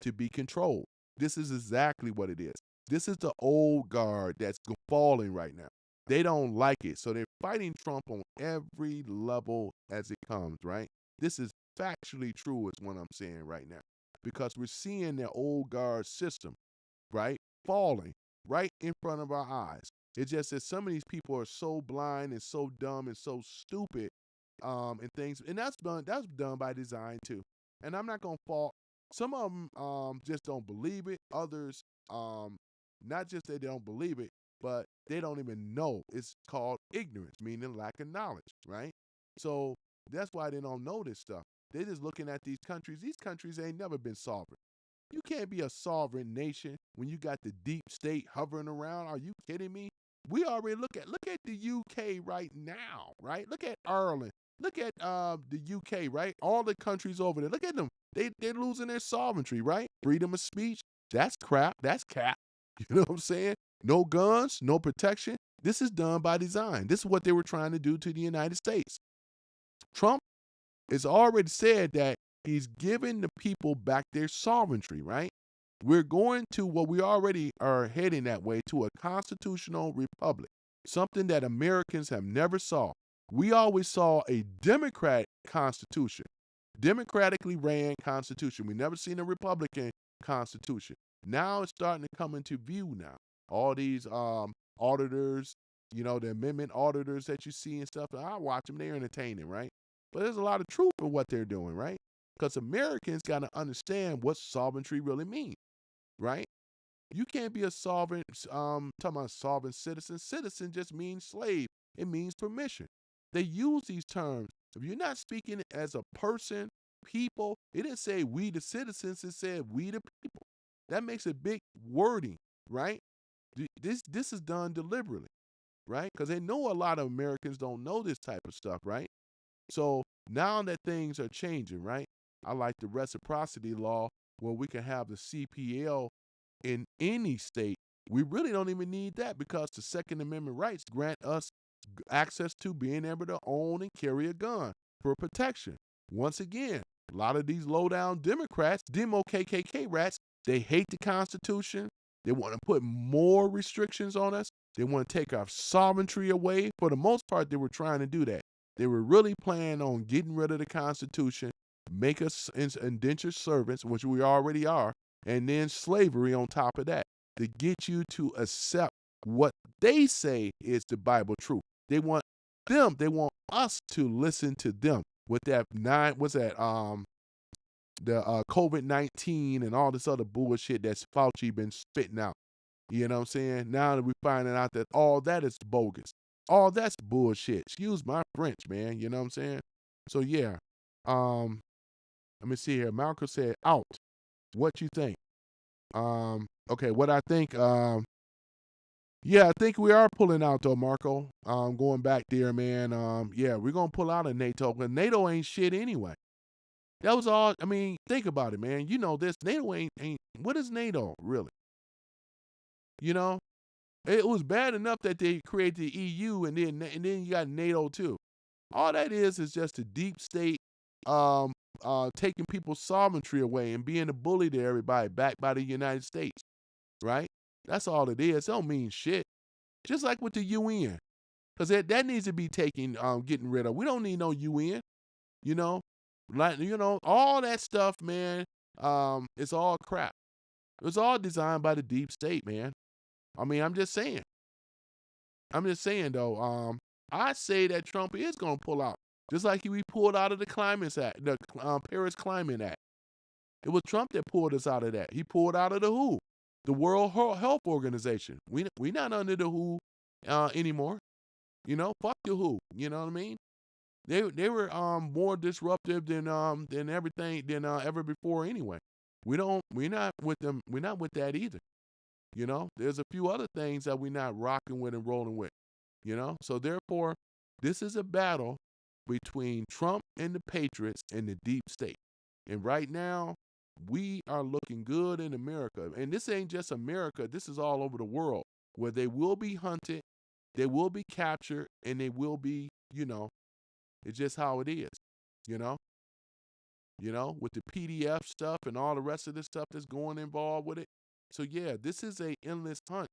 to be controlled. This is exactly what it is. This is the old guard that's falling right now. They don't like it. So they're fighting Trump on every level as it comes, right? This is factually true is what I'm saying right now. Because we're seeing the old guard system, right, falling right in front of our eyes. It's just that some of these people are so blind and so dumb and so stupid, and things, and that's done by design too. And I'm not gonna fault some of them. Just don't believe it. Others, not just that they don't believe it, but they don't even know. It's called ignorance, meaning lack of knowledge, right? So that's why they don't know this stuff. They're just looking at these countries. These countries ain't never been sovereign. You can't be a sovereign nation when you got the deep state hovering around. Are you kidding me? We already look at the UK right now, right? Look at Ireland. Look at the UK, right? All the countries over there. Look at them. They're losing their sovereignty, right? Freedom of speech. That's crap. That's cap. You know what I'm saying? No guns, no protection. This is done by design. This is what they were trying to do to the United States. Trump has already said that he's giving the people back their sovereignty, right? We're going to what we already are heading that way to a constitutional republic, something that Americans have never saw. We always saw a Democrat constitution, democratically ran constitution. We never seen a Republican constitution. Now it's starting to come into view now. All these auditors, you know, the amendment auditors that you see and stuff, I watch them, they're entertaining, right? But there's a lot of truth in what they're doing, right? Because Americans got to understand what sovereignty really means, right? You can't be a sovereign, talking about sovereign citizen. Citizen just means slave. It means permission. They use these terms. If you're not speaking as a person, people, it didn't say we the citizens, it said we the people. That makes it big wording, right? This is done deliberately, right? Because they know a lot of Americans don't know this type of stuff, right? So now that things are changing, right? I like the reciprocity law where we can have the CPL in any state. We really don't even need that because the Second Amendment rights grant us access to being able to own and carry a gun for protection. Once again, a lot of these low down Democrats, Demo KKK rats, they hate the Constitution. They want to put more restrictions on us. They want to take our sovereignty away. For the most part, they were trying to do that. They were really planning on getting rid of the Constitution, make us indentured servants, which we already are, and then slavery on top of that to get you to accept what they say is the Bible truth. They want us to listen to them with that the COVID-19 and all this other bullshit that's Fauci been spitting out. You know what I'm saying? Now that we're finding out that all that is bogus. All that's bullshit. Excuse my French, man. You know what I'm saying? So yeah. Um, Let me see here. Malcolm said, out. What you think? Okay, what I think, yeah, I think we are pulling out though, Marco. Going back there, man. Yeah, we're gonna pull out of NATO, but NATO ain't shit anyway. That was all. I mean, think about it, man. You know this. NATO ain't. What is NATO really? You know, it was bad enough that they created the EU, and then you got NATO too. All that is just a deep state, um, taking people's sovereignty away and being a bully to everybody, backed by the United States, right? That's all it is. It don't mean shit. Just like with the UN. Because that needs to be taken, getting rid of. We don't need no UN, you know? Like, all that stuff, man, it's all crap. It was all designed by the deep state, man. I mean, I'm just saying. I'm just saying, though, I say that Trump is going to pull out. Just like we pulled out of the Climate Act, the Paris Climate Act. It was Trump that pulled us out of that. He pulled out of the WHO, the World Health Organization. We not under the WHO anymore. You know, fuck the WHO. You know what I mean? They were more disruptive than everything than ever before anyway. We're not with them. We're not with that either. You know, there's a few other things that we're not rocking with and rolling with. You know, so therefore, this is a battle between Trump and the Patriots and the deep state. And right now, we are looking good in America. And this ain't just America. This is all over the world where they will be hunted, they will be captured, and they will be, it's just how it is, you know? With the PDF stuff and all the rest of the stuff that's going involved with it. So yeah, this is a endless hunt,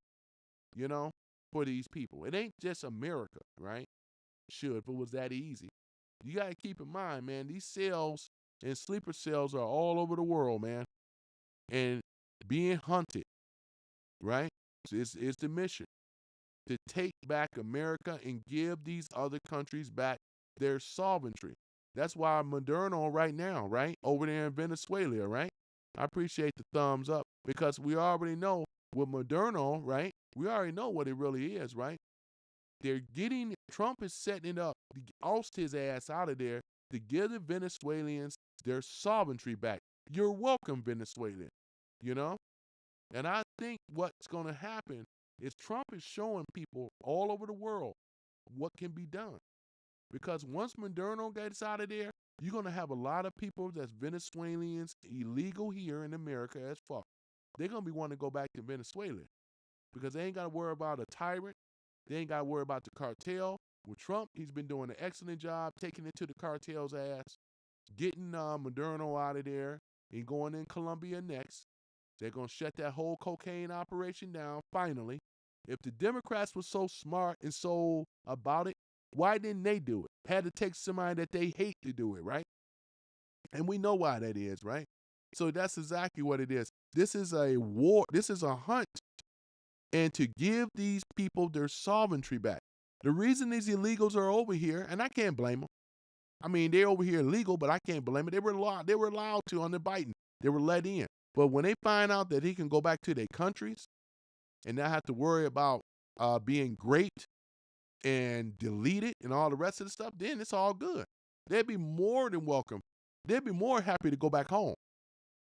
you know, for these people. It ain't just America, right? Sure, if it was that easy. You got to keep in mind, man, these cells and sleeper cells are all over the world, man. And being hunted, right? It's the mission to take back America and give these other countries back their sovereignty. That's why Moderno right now, right? Over there in Venezuela, right? I appreciate the thumbs up because we already know with Moderno, right? We already know what it really is, right? Trump is setting it up to oust his ass out of there to give the Venezuelans their sovereignty back. You're welcome, Venezuelan, you know? And I think what's going to happen is Trump is showing people all over the world what can be done. Because once Moderno gets out of there, you're going to have a lot of people that's Venezuelans illegal here in America as fuck. They're going to be wanting to go back to Venezuela because they ain't got to worry about a tyrant. They ain't got to worry about the cartel. With Trump, he's been doing an excellent job taking it to the cartel's ass, getting Moderno out of there, and going in Colombia next. They're going to shut that whole cocaine operation down, finally. If the Democrats were so smart and so about it, why didn't they do it? Had to take somebody that they hate to do it, right? And we know why that is, right? So that's exactly what it is. This is a war. This is a hunt. And to give these people their sovereignty back. The reason these illegals are over here, and I can't blame them. I mean, they're over here illegal, but I can't blame them. They were allowed to under Biden. They were let in. But when they find out that he can go back to their countries and not have to worry about being great and deleted and all the rest of the stuff, then it's all good. They'd be more than welcome. They'd be more happy to go back home.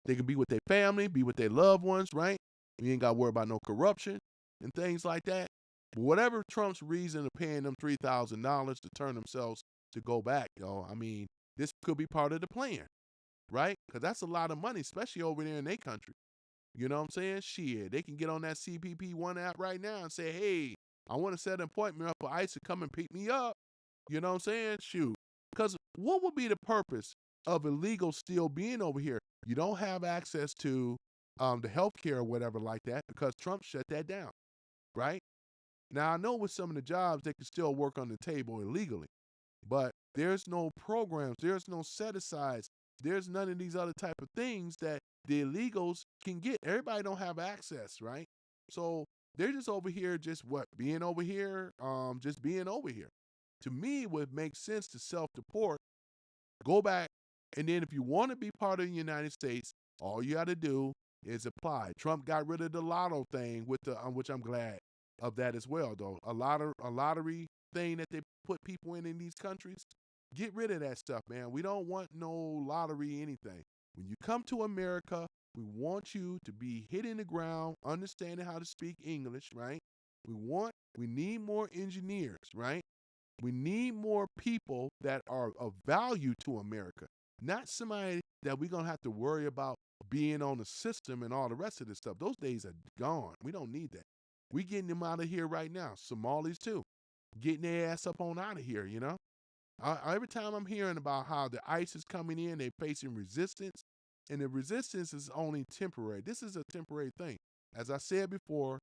They can be with their family, be with their loved ones, right? You ain't got to worry about no corruption and things like that. But whatever Trump's reason of paying them $3,000 to turn themselves to go back, yo, I mean, this could be part of the plan, right? Because that's a lot of money, especially over there in their country. You know what I'm saying? Shit, they can get on that CPP One app right now and say, hey, I want to set an appointment up for ICE to come and pick me up. You know what I'm saying? Shoot. Because what would be the purpose of illegals still being over here? You don't have access to the health care or whatever like that because Trump shut that down, right? Now, I know with some of the jobs, they can still work on the table illegally, but there's no programs, there's no set-asides, there's none of these other type of things that the illegals can get. Everybody don't have access, right? So they're just over here, just what, being over here, just being over here. To me, it would make sense to self-deport, go back, and then if you want to be part of the United States, all you got to do is apply. Trump got rid of the lotto thing with the, which I'm glad of that as well, though. A lottery thing that they put people in these countries. Get rid of that stuff, man. We don't want no lottery anything. When you come to America, we want you to be hitting the ground, understanding how to speak English, right? We need more engineers, right? We need more people that are of value to America, not somebody that we're going to have to worry about being on the system and all the rest of this stuff. Those days are gone. We don't need that. We getting them out of here right now. Somalis too. Getting their ass up on out of here, you know? Every time I'm hearing about how the ICE is coming in, they're facing resistance, and the resistance is only temporary. This is a temporary thing. As I said before,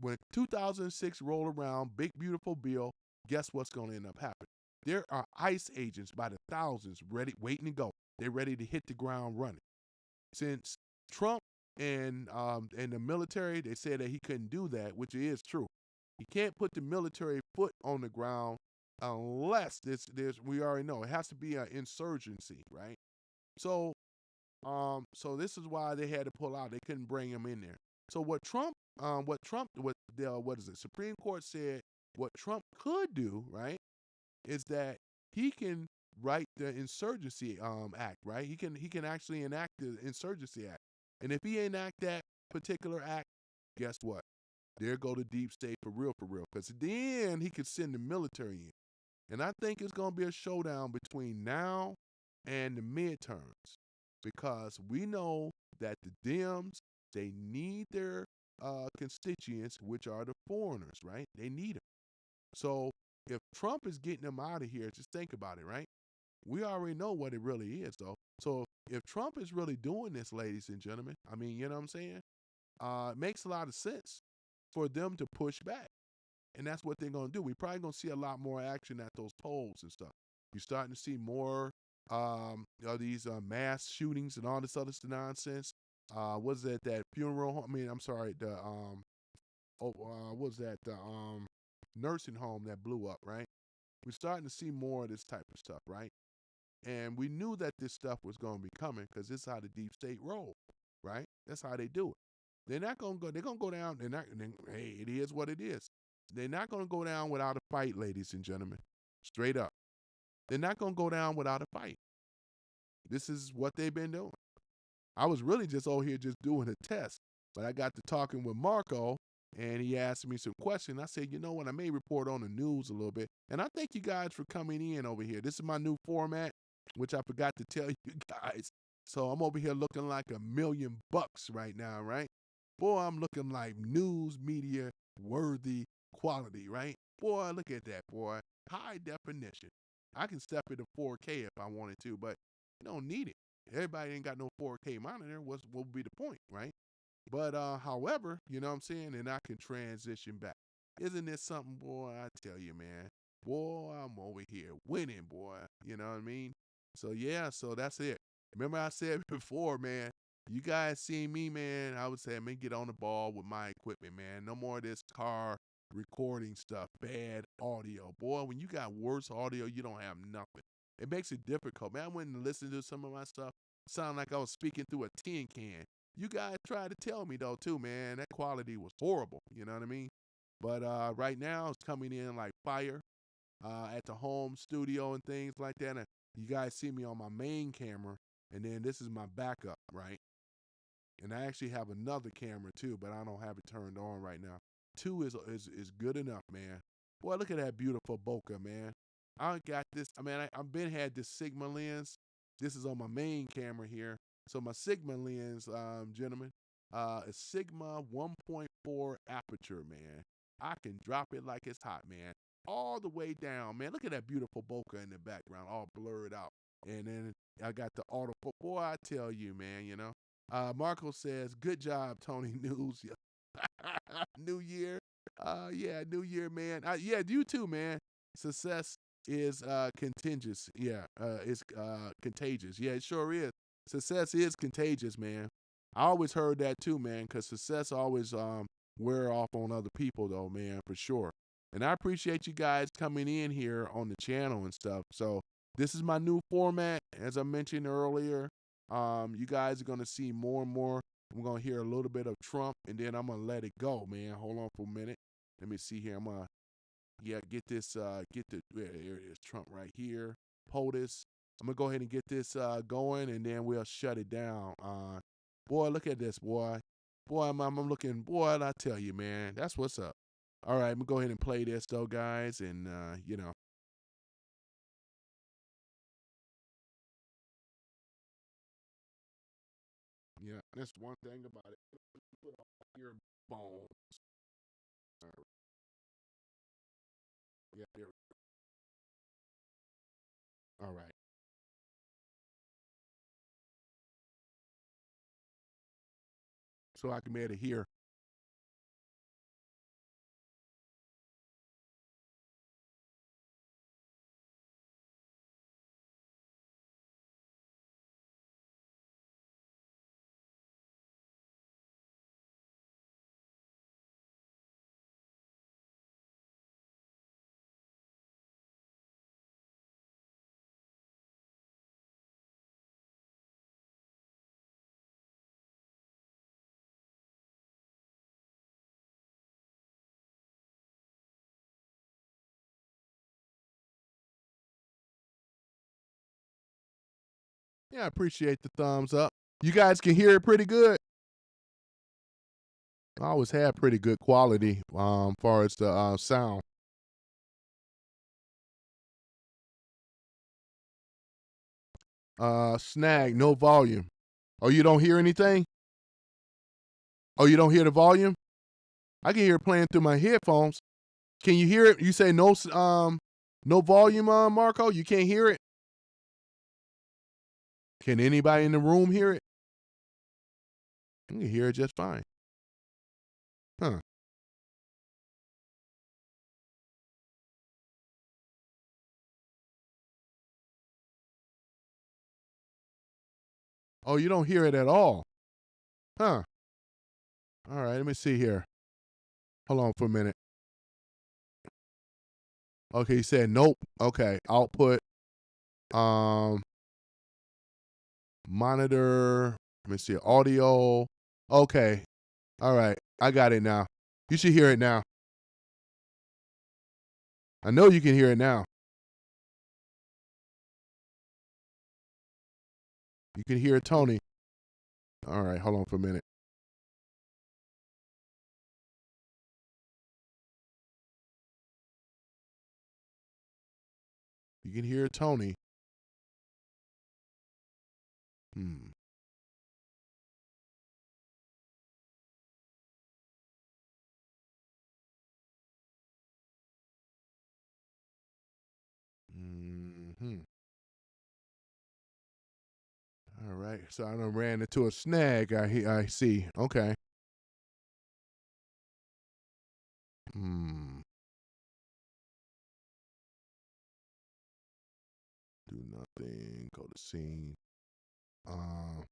when 2006 roll around, big beautiful bill, guess what's going to end up happening? There are ICE agents by the thousands ready, waiting to go. They're ready to hit the ground running. Since Trump and the military, they said that he couldn't do that, which is true. He can't put the military foot on the ground unless there's we already know it has to be an insurgency, right? So so this is why they had to pull out. They couldn't bring him in there. So what is it? Supreme Court said what Trump could do, right, is that he can write the insurgency act, right? He can actually enact the insurgency act. And if he enact that particular act, guess what? There go the deep state for real, for real. Because then he could send the military in. And I think it's going to be a showdown between now and the midterms because we know that the Dems, they need their constituents, which are the foreigners, right? They need them. So if Trump is getting them out of here, just think about it, right? We already know what it really is, though. So if Trump is really doing this, ladies and gentlemen, I mean, you know what I'm saying? It makes a lot of sense for them to push back. And that's what they're going to do. We're probably going to see a lot more action at those polls and stuff. You're starting to see more of these mass shootings and all this other nonsense. Was it that funeral home? I mean, I'm sorry, was that the nursing home that blew up, right? We're starting to see more of this type of stuff, right? And we knew that this stuff was going to be coming because this is how the deep state roll, right? That's how they do it. They're not going to go. They're going to go down. Hey, it is what it is. They're not going to go down without a fight, ladies and gentlemen. Straight up. They're not going to go down without a fight. This is what they've been doing. I was really just over here just doing a test, but I got to talking with Marco, and he asked me some questions. I said, you know what? I may report on the news a little bit, and I thank you guys for coming in over here. This is my new format, which I forgot to tell you guys. So I'm over here looking like $1,000,000 right now, right? Boy, I'm looking like news media worthy quality, right? Boy, look at that, boy. High definition. I can step into 4K if I wanted to, but you don't need it. Everybody ain't got no 4K monitor. What would be the point, right? But however, you know what I'm saying, and I can transition back. Isn't this something, boy? I tell you, man. Boy, I'm over here winning, boy. You know what I mean? So yeah, so that's it. Remember I said before, man, you guys see me, man, I would say, man, get on the ball with my equipment, man. No more of this car recording stuff, bad audio. Boy, when you got worse audio, you don't have nothing. It makes it difficult, man. I went and listened to some of my stuff. Sound like I was speaking through a tin can. You guys tried to tell me though too, man, that quality was horrible. You know what I mean? But right now it's coming in like fire at the home studio and things like that. And you guys see me on my main camera, and then this is my backup, right? And I actually have another camera too, but I don't have it turned on right now. Two is good enough, man. Boy, look at that beautiful bokeh, man. I got this. I mean, I've been had this Sigma lens. This is on my main camera here. So my Sigma lens, gentlemen, is Sigma 1.4 aperture, man. I can drop it like it's hot, man. All the way down, man. Look at that beautiful bokeh in the background, all blurred out. And then I got the auto. Boy, I tell you, man, you know. Marco says, good job, Tony News. New year. Yeah, New Year, man. Yeah, you too, man. Success is contagious. Yeah, it's contagious. Yeah, it sure is. Success is contagious, man. I always heard that too, man, because success always wear off on other people, though, man, for sure. And I appreciate you guys coming in here on the channel and stuff. So this is my new format, as I mentioned earlier. You guys are gonna see more and more. I'm gonna hear a little bit of Trump, and then I'm gonna let it go, man. Hold on for a minute. Let me see here. I'm gonna get this there it is, Trump right here. POTUS. I'm gonna go ahead and get this going, and then we'll shut it down. Boy, look at this, boy. Boy, I'm looking, boy, I tell you, man, that's what's up. All right, I'm gonna go ahead and play this though, guys, and yeah, that's one thing about it. Put all your bones. All right, yeah, there. All right. So I can be able to hear. Yeah, I appreciate the thumbs up. You guys can hear it pretty good. I always had pretty good quality far as the sound. Snag, no volume. Oh, you don't hear anything? Oh, you don't hear the volume? I can hear it playing through my headphones. Can you hear it? You say no volume, Marco? You can't hear it? Can anybody in the room hear it? You can hear it just fine. Huh. Oh, you don't hear it at all? Huh. All right, let me see here. Hold on for a minute. Okay, you said nope. Okay, output. Um, Monitor. Let me see. Audio. Okay. All right. I got it now. You should hear it now. I know you can hear it now. You can hear Tony. All right. Hold on for a minute. You can hear Tony. Hmm. Hmm. All right. So I done ran into a snag. I see. Okay. Hmm. Do nothing. Go to scene. Um.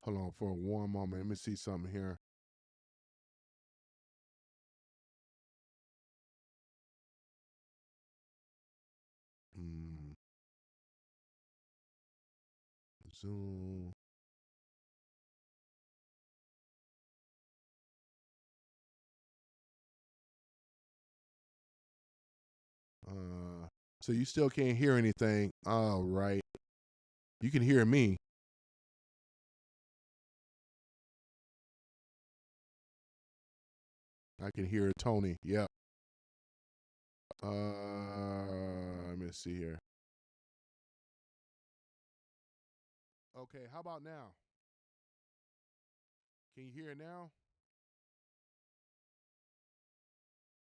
Hold on for one moment. Let me see something here. Hmm. Zoom. So you still can't hear anything. All right. You can hear me. I can hear Tony. Yep. Let me see here. Okay, how about now? Can you hear it now?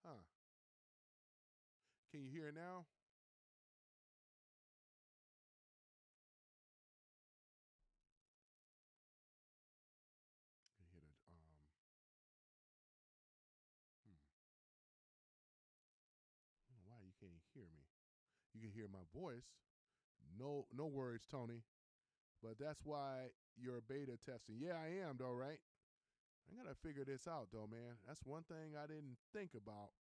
Huh. Can you hear it now? Can you hear the, I don't know why you can't hear me. You can hear my voice. No worries, Tony. But that's why you're beta testing. Yeah, I am though, right? I gotta figure this out though, man. That's one thing I didn't think about.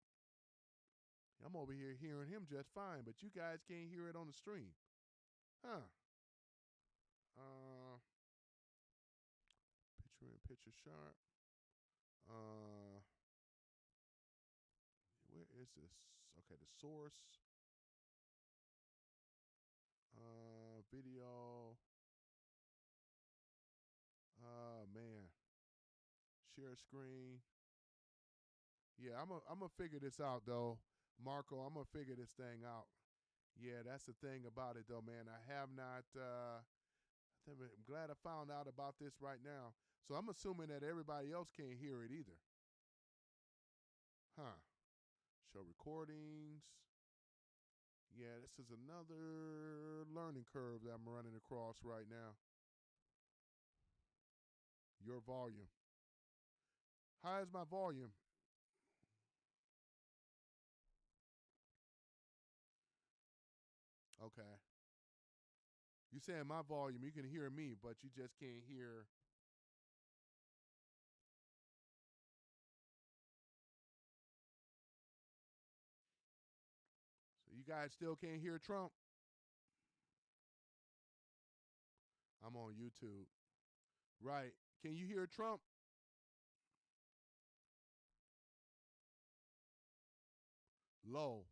I'm over here hearing him just fine, but you guys can't hear it on the stream. Huh. Picture in picture sharp. Where is this? Okay, the source. Video. Man. Share screen. Yeah, I'm gonna figure this out though. Marco, I'm gonna figure this thing out. Yeah, that's the thing about it though, man. I have not I'm glad I found out about this right now. So I'm assuming that everybody else can't hear it either. Huh. Show recordings. Yeah, this is another learning curve that I'm running across right now. Your volume. How is my volume? Okay. You saying my volume, you can hear me, but you just can't hear. So you guys still can't hear Trump? I'm on YouTube. Right. Can you hear Trump? Low.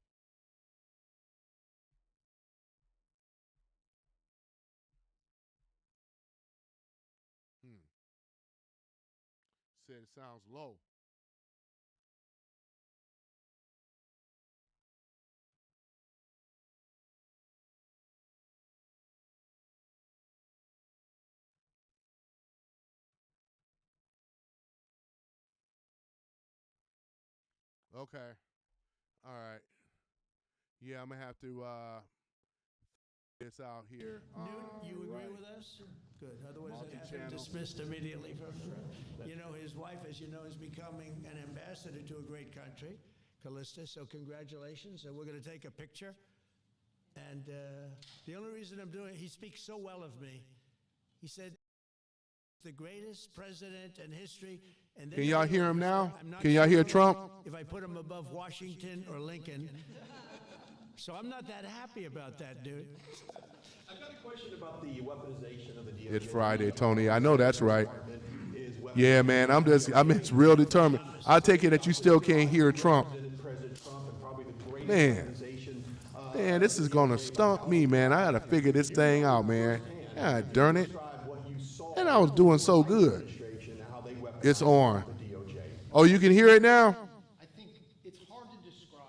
Said it sounds low. Okay. All right. Yeah, I'm gonna have to this out here. Newt, you agree with us? Good. Otherwise, I'd have him dismissed immediately from the room. You know, his wife, as you know, is becoming an ambassador to a great country, Callista. So congratulations. And we're going to take a picture. And the only reason I'm doing it, he speaks so well of me. He said, the greatest president in history. And can y'all hear him now? Can y'all hear Trump? If I put him above Washington or Lincoln. So I'm not that happy about that, dude. I've got a question about the weaponization of the DOJ. It's Friday, Tony. I know that's right. Yeah, man. It's real determined. I take it that you still can't hear Trump. Man, this is gonna stump me, man. I gotta figure this thing out, man. God darn it. And I was doing so good. It's on. Oh, you can hear it now? I think it's hard to describe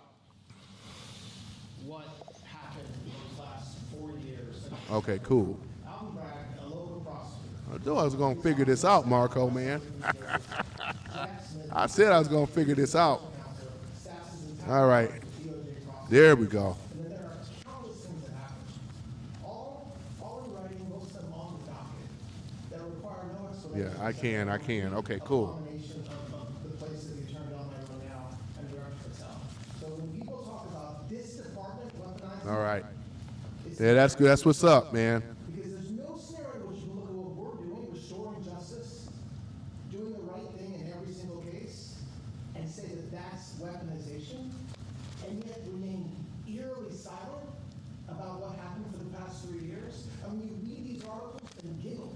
what happened in those last 4 years. Okay, cool. Alvin Bragg, a local prosecutor. I knew I was going to figure this out, Marco, man. I said I was going to figure this out. All right. There we go. And then there are countless things that happen. All in writing, most of them on the docket, that require no explanation. Yeah, I can. Okay, cool. Of the place that the attorney general run now and Director Patel. So when people talk about this department weaponizing, All right. Yeah, that's good. That's what's up, man. because there's no scenario in which you look at what we're doing, restoring justice, doing the right thing in every single case, and say that that's weaponization, and yet remain eerily silent about what happened for the past 3 years. I mean, you read these articles and giggle,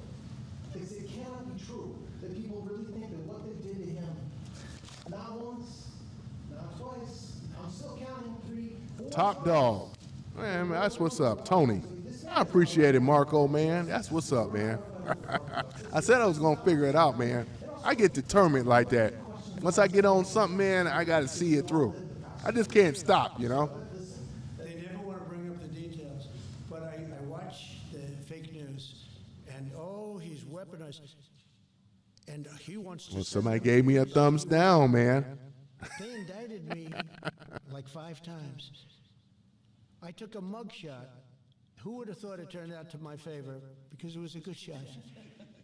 because it cannot be true that people really think that what they did to him, not once, not twice, I'm still counting 3, 4, Top 5, dog. Man, that's what's up, Tony. I appreciate it, Marco, man. That's what's up, man. I said I was going to figure it out, man. I get determined like that. Once I get on something, man, I got to see it through. I just can't stop, you know? They never want to bring up the details, but I watch the fake news, and he's weaponized, and he wants to. Well, somebody gave me a thumbs down, man. They indicted me like 5 times. I took a mugshot. Who would have thought it turned out to my favor? Because it was a good shot.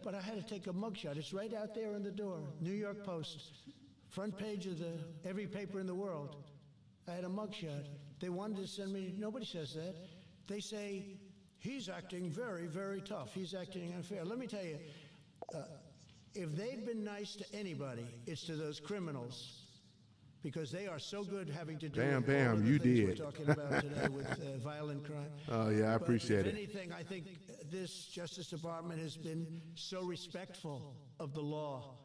But I had to take a mugshot. It's right out there in the door. New York Post, front page of every paper in the world. I had a mugshot. They wanted to send me. Nobody says that. They say he's acting very, very tough. He's acting unfair. Let me tell you, if they've been nice to anybody, it's to those criminals. Because they are so good having to do with all of the you things did. we're talking about today with violent crime. Oh, yeah, I appreciate If it. anything, I think this Justice Department has been so respectful of the law,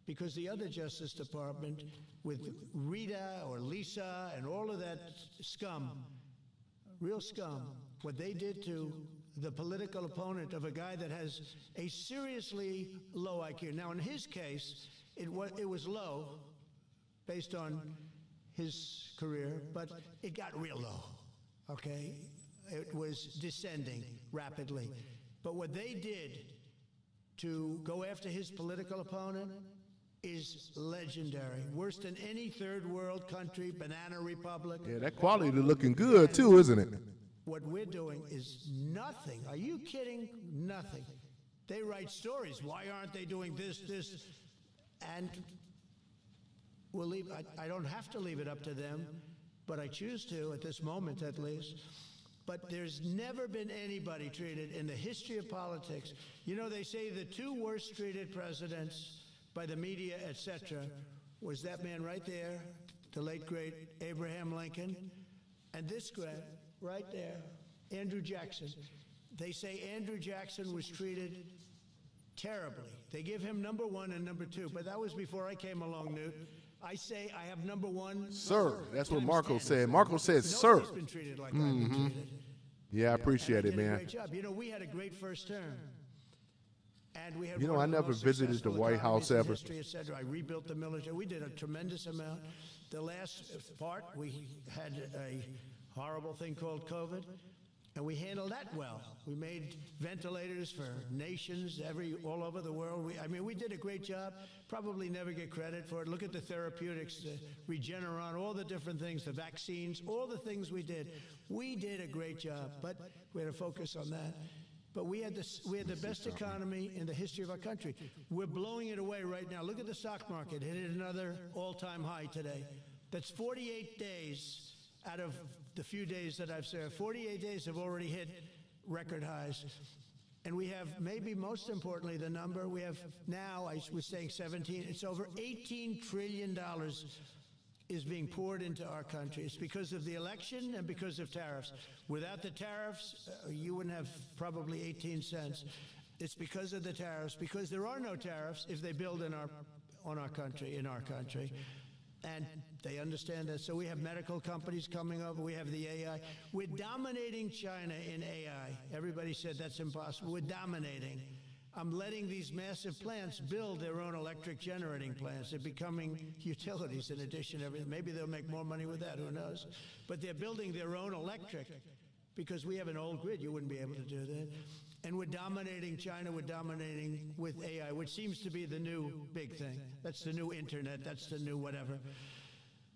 because the other Justice Department with Rita or Lisa and all of that scum, real scum, what they did to the political opponent of a guy that has a seriously low IQ. Now, in his case, it was low, based on his career, but it got real low, okay? It was descending rapidly. But what they did to go after his political opponent is legendary. Worse than any third world country, banana republic. Yeah, that quality looking good too, isn't it? What we're doing is nothing. Are you kidding? Nothing. They write stories. Why aren't they doing this? And we'll leave. I don't have to leave it up to them, but I choose to at this moment at least. But there's never been anybody treated in the history of politics. You know, they say the 2 worst treated presidents by the media, etc., was that man right there, the late great Abraham Lincoln, and this guy right there, Andrew Jackson. They say Andrew Jackson was treated terribly. They give him number 1 and number 2, but that was before I came along, Newt. I say I have number 1. Sir, that's what times Marco 10. said. Marco said, sir. Nobody's been treated like I've been treated. Yeah, I appreciate And I it, did a man. great job. You know, we had a great first term. And we had You know, one I of the never most visited the successful White House economies in ever. history, et cetera. I rebuilt the military. We did a tremendous amount. The last part, we had a horrible thing called COVID, and we handled that well. We made ventilators for nations all over the world. We did a great job. Probably never get credit for it. Look at the therapeutics, the Regeneron, all the different things, the vaccines, all the things we did. We did a great job, but we had to focus on that. But we had the best economy in the history of our country. We're blowing it away right now. Look at the stock market. It hit another all-time high today. That's 48 days out of the few days that I've served. 48 days have already hit record highs. And we have, maybe most importantly, the number we have now, I was saying 17, it's over $18 trillion is being poured into our country. It's because of the election and because of tariffs. Without the tariffs, you wouldn't have probably 18 cents. It's because of the tariffs, because there are no tariffs if they build in our country. And they understand that. So we have medical companies coming over. We have the AI. We're dominating China in AI. Everybody said that's impossible. We're dominating. I'm letting these massive plants build their own electric generating plants. They're becoming utilities in addition to everything. Maybe they'll make more money with that, who knows? But they're building their own electric because we have an old grid. You wouldn't be able to do that. And we're dominating China. We're dominating with AI, which seems to be the new big thing. That's the new internet. That's the new whatever.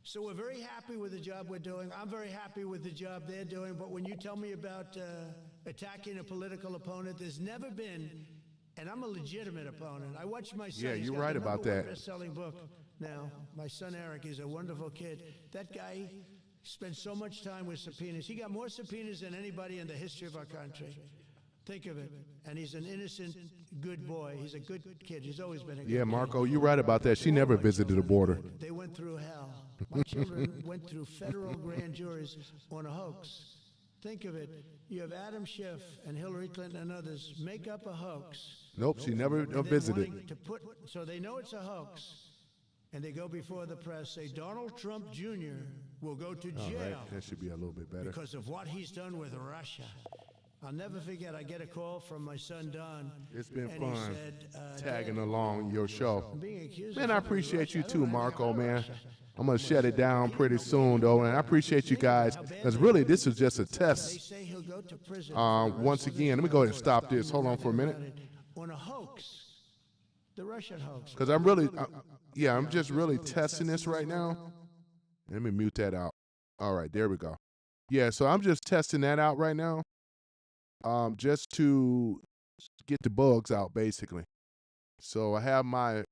So we're very happy with the job we're doing. I'm very happy with the job they're doing. But when you tell me about attacking a political opponent, there's never been. And I'm a legitimate opponent. I watch my son. Yeah, He's you're got right the about #1 that. best-selling book now. My son Eric is a wonderful kid. That guy spent so much time with subpoenas. He got more subpoenas than anybody in the history of our country. Think of it. And he's an innocent, good boy. He's a good kid. He's always been a good Yeah, kid. Marco, you're right about that. She never visited the border. They went through hell. My children went through federal grand juries on a hoax. Think of it. You have Adam Schiff and Hillary Clinton and others make up a hoax. Nope, she never And then visited. wanting to so they know it's a hoax. And they go before the press, say Donald Trump Jr. will go to All jail right, that should be a little bit better. because of what he's done with Russia. I'll never forget, I get a call from my son, Don. It's been and fun he said, tagging Dad, along your show. I'm being accused Man, of I something in appreciate you Russia. I too, don't know Marco, anything about man. Russia. I'm going to shut it down pretty soon, though, and I appreciate you guys, because really, this is just a They test. say he'll go to prison. for the rest Once of his again, let me go ahead and life. stop this. Hold on for a minute. On a hoax. The Russian hoax. Because I'm really, yeah, I'm just really testing this right now. Let me mute that out. All right, there we go. Yeah, so I'm just testing that out right now, just to get the bugs out, basically. So I have my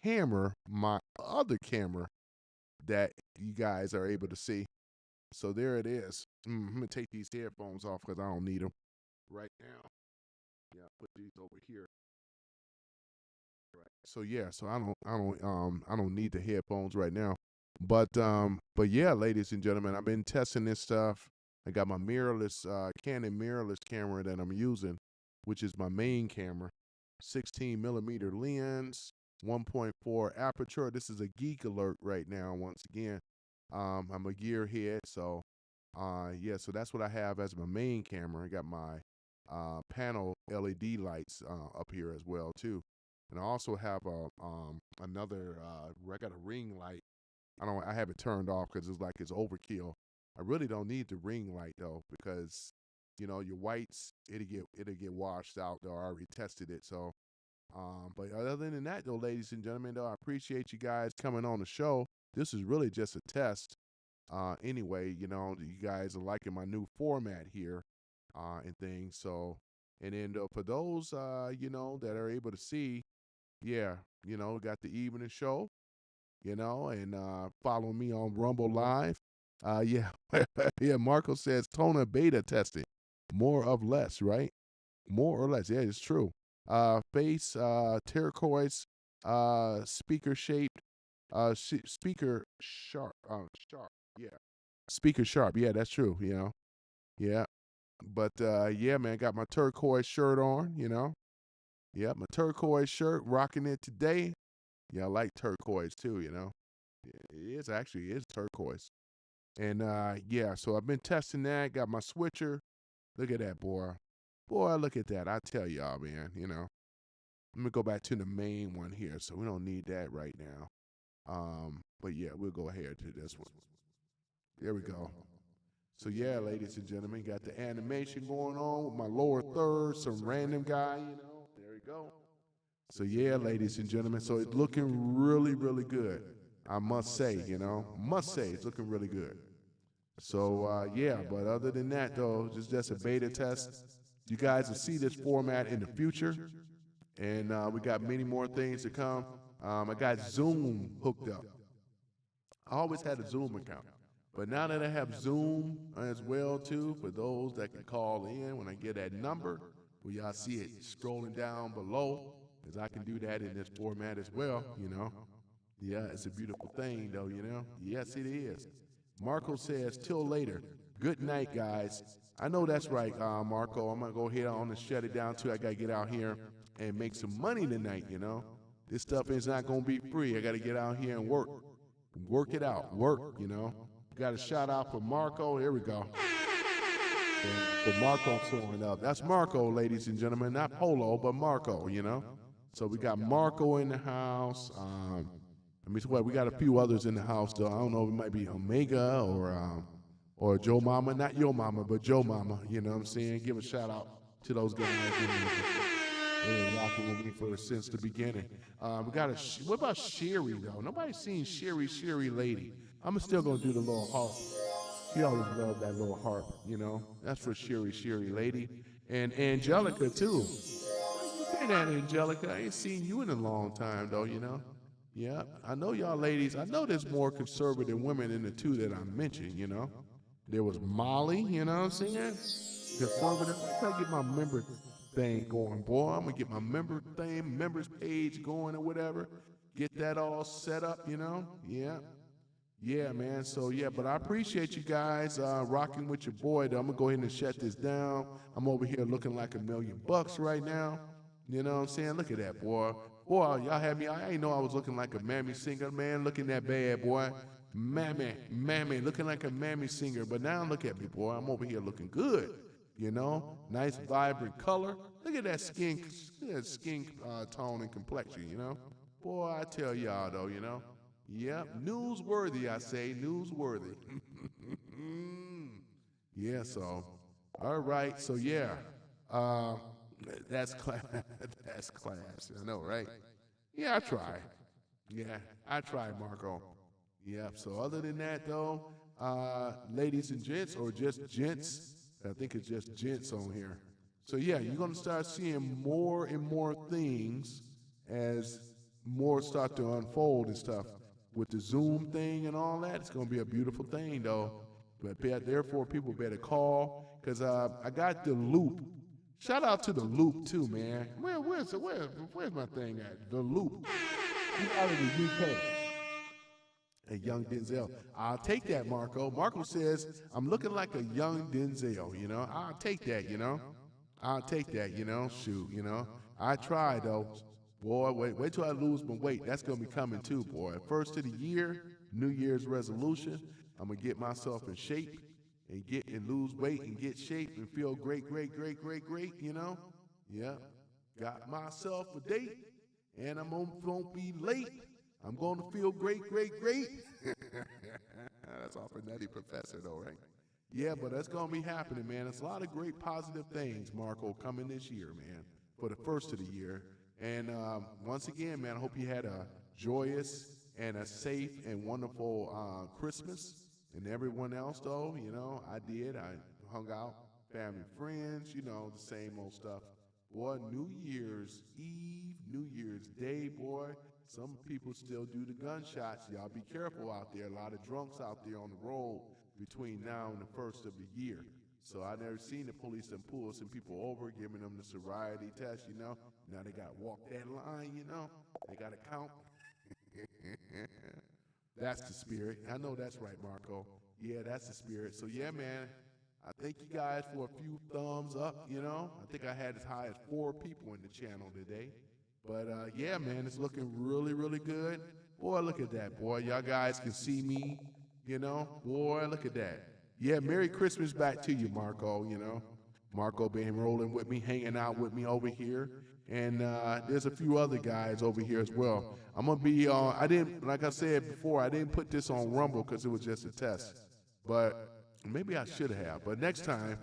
camera, my other camera that you guys are able to see. So there it is. I'm gonna take these headphones off because I don't need them right now. Yeah, put these over here. Right. So yeah, so I don't need the headphones right now. But yeah, ladies and gentlemen, I've been testing this stuff. I got my mirrorless Canon mirrorless camera that I'm using, which is my main camera. 16 millimeter lens, 1.4 aperture. This is a geek alert right now. Once again, I'm a gearhead, so yeah. So that's what I have as my main camera. I got my panel LED lights up here as well too, and I also have another. I got a ring light. I have it turned off because it's like it's overkill. I really don't need the ring light though, because your whites it'll get washed out though. I already tested it. So but other than that though, ladies and gentlemen, though, I appreciate you guys coming on the show. This is really just a test. Anyway, you guys are liking my new format here and things. So and then for those that are able to see, yeah, got the evening show, and follow me on Rumble Live. Yeah, yeah. Marco says toner beta testing, more of less, right? More or less, yeah, it's true. Face turquoise, speaker shaped, speaker sharp, sharp, yeah, speaker sharp, yeah, that's true. Yeah. But yeah, man, got my turquoise shirt on. Yeah, my turquoise shirt, rocking it today. Yeah, I like turquoise too. It is turquoise. And yeah, so I've been testing that. Got my switcher. Look at that, boy. Boy, look at that. I tell y'all, man, Let me go back to the main one here, so we don't need that right now. But yeah, we'll go ahead to this one. There we go. So yeah, ladies and gentlemen, got the animation going on with my lower third, some random guy, There we go. So yeah, ladies and gentlemen, so it's looking really, really good. I must say, it's looking really good. So yeah, but other than that though, just a beta test. You guys will see this format in the future, and we got many more things to come. I got Zoom hooked up. I always had a Zoom account, but now that I have Zoom as well too, for those that can call in when I get that number, well, y'all see it scrolling down below, as I can do that in this format as well. Yeah, it's a beautiful thing though. Yes, it is. Marco says, till later. Good night, guys. I know that's right, Marco. I'm going to go ahead on and shut it down, too. I got to get out here and make some money tonight, This stuff is not going to be free. I got to get out here and work. Work it out. Work, Got a shout out for Marco. Here we go. For Marco showing up. That's Marco, ladies and gentlemen. Not Polo, but Marco, So we got Marco in the house. We got a few others in the house, though. I don't know if it might be Omega or Joe Mama. Not your mama, but Joe Mama. You know what I'm saying? Give a shout out to those guys. They're rocking with me since the beginning. We got what about Sherry, though? Nobody's seen Sherry Lady. I'm still going to do the little harp. She always loved that little harp, That's for Sherry Lady. And Angelica, too. Say that, Angelica. I ain't seen you in a long time, though, Yeah, I know y'all ladies. I know there's more conservative women in the two that I mentioned, There was Molly, you know what I'm saying? Conservative. I gotta get my member thing going, boy. I'm gonna get my members page going or whatever. Get that all set up, Yeah. Yeah, man. So yeah, but I appreciate you guys rocking with your boy. Though. I'm gonna go ahead and shut this down. I'm over here looking like $1 million right now. You know what I'm saying? Look at that, boy. Boy, y'all had me. I ain't know I was looking like a mammy singer, man. Looking that bad, boy. Mammy, looking like a mammy singer. But now look at me, boy. I'm over here looking good. You know, nice vibrant color. Look at that skin tone and complexion. You know, boy, I tell y'all though, you know, yep, newsworthy. I say newsworthy. Yeah. So, all right. So yeah, uh, that's class. That's class. I know, right? Yeah, I try. Yeah, I try, Marco. Yep. So other than that, though, ladies and gents, or just gents, I think it's just gents on here. So yeah, you're gonna start seeing more and more things as more start to unfold and stuff. With the Zoom thing and all that, it's gonna be a beautiful thing, though. But therefore, people better call because I got the loop. Shout out to the loop too, man. Where's my thing at? The loop. He's out of the UK. A young Denzel. I'll take that, Marco. Marco says, I'm looking like a young Denzel, you know. I'll take that, you know. I'll take that, you know. Shoot, you know. I try, though. Boy, wait till I lose my weight. That's going to be coming, too, boy. First of the year, New Year's resolution. I'm going to get myself in shape and lose weight and get shape and feel great, you know. Yeah. Got myself a date, and I'm going to be late. I'm going to feel great. That's off a Nutty Professor, though, right? Yeah, but that's going to be happening, man. It's a lot of great positive things, Marco, coming this year, man, for the first of the year. And once again, man, I hope you had a joyous and a safe and wonderful Christmas. And everyone else, though, you know, I did. I hung out, family, friends, you know, the same old stuff. Boy, New Year's Eve, New Year's Day, boy. Some people still do the gunshots. Y'all be careful out there. A lot of drunks out there on the road between now and the first of the year. So I never seen the police and pull some people over, giving them the sobriety test, you know. Now they got to walk that line, you know. They got to count. That's the spirit. I know that's right, Marco. Yeah, that's the spirit. So yeah, man, I thank you guys for a few thumbs up, you know. I think I had as high as 4 people in the channel today. But yeah, man, it's looking really good. Boy, look at that, boy. Y'all guys can see me, you know. Boy, look at that. Yeah, Merry Christmas back to you, Marco, you know. Marco been rolling with me, hanging out with me over here. And there's a few other guys over here as well. I'm going to be on, I didn't, like I said before, I didn't put this on Rumble because it was just a test. But maybe I should have. But next time,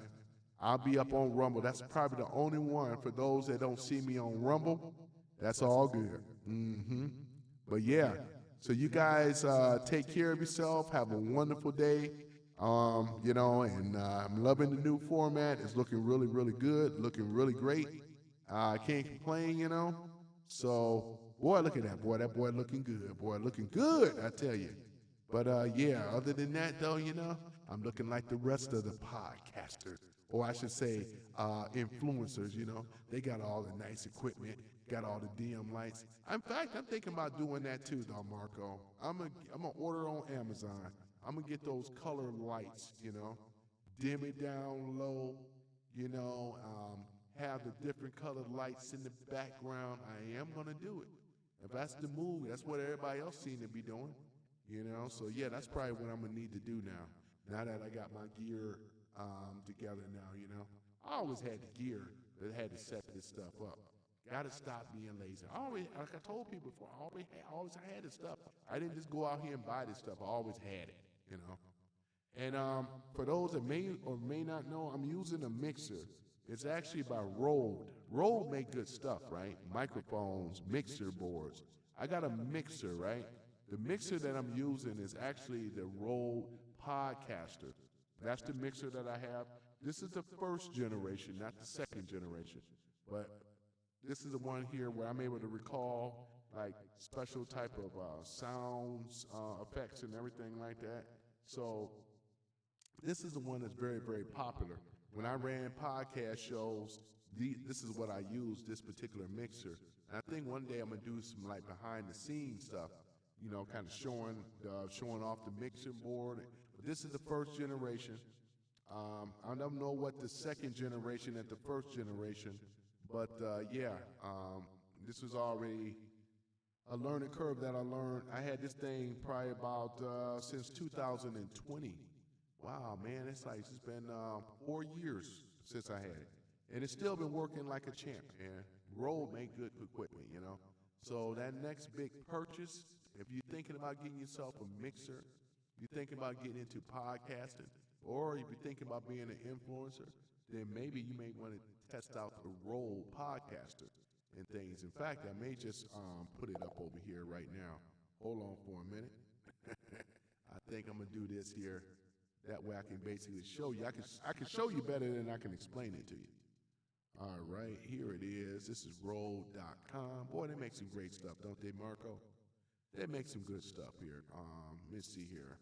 I'll be up on Rumble. That's probably the only one for those that don't see me on Rumble. That's all good. But yeah, so you guys take care of yourself. Have a wonderful day. You know, and I'm loving the new format. It's looking really good. Looking really great. I can't complain, you know. So, boy, look at that boy. That boy looking good. Boy, looking good, I tell you. But yeah, other than that, though, you know, I'm looking like the rest of the podcasters, or I should say, influencers. You know, they got all the nice equipment, got all the DM lights. In fact, I'm thinking about doing that too, though, Marco. I'm gonna order on Amazon. I'm gonna get those color lights. You know, dim it down low. You know, have the different colored lights in the background. I am gonna do it. If that's the move, that's what everybody else seems to be doing. You know, so yeah, that's probably what I'm gonna need to do now. Now that I got my gear together now, you know. I always had the gear that had to set this stuff up. Gotta stop being lazy. I always, like I told people before, I always had this stuff. I didn't just go out here and buy this stuff. I always had it, you know. And for those that may or may not know, I'm using a mixer. It's actually by Rode. Rode make good stuff, right? Microphones, mixer boards. I got a mixer, right? The mixer that I'm using is actually the Rode Podcaster. That's the mixer that I have. This is the first generation, not the second generation. But this is the one here where I'm able to recall like special type of sounds, effects, and everything like that. So this is the one that's very popular. When I ran podcast shows, this is what I use, this particular mixer. And I think one day I'm gonna do some like behind the scenes stuff, you know, kind of showing off the mixing board. But this is the first generation. I don't know what the second generation and the first generation, but yeah, this was already a learning curve that I learned. I had this thing probably about since 2020. Wow, man, it's been 4 years. since I had it. And it's still been working like a champ, man. Rode make good equipment, you know. So that next big purchase, if you're thinking about getting yourself a mixer, you're thinking about getting into podcasting, or if you're thinking about being an influencer, then maybe you may want to test out the Rode Podcaster and things. In fact, I may just put it up over here right now. Hold on for a minute. I think I'm gonna do this here. That way I can basically show you. I can show you better than I can explain it to you. All right, here it is. This is Rode.com. Boy, they make some great stuff, don't they, Marco? They make some good stuff here. Let's see here.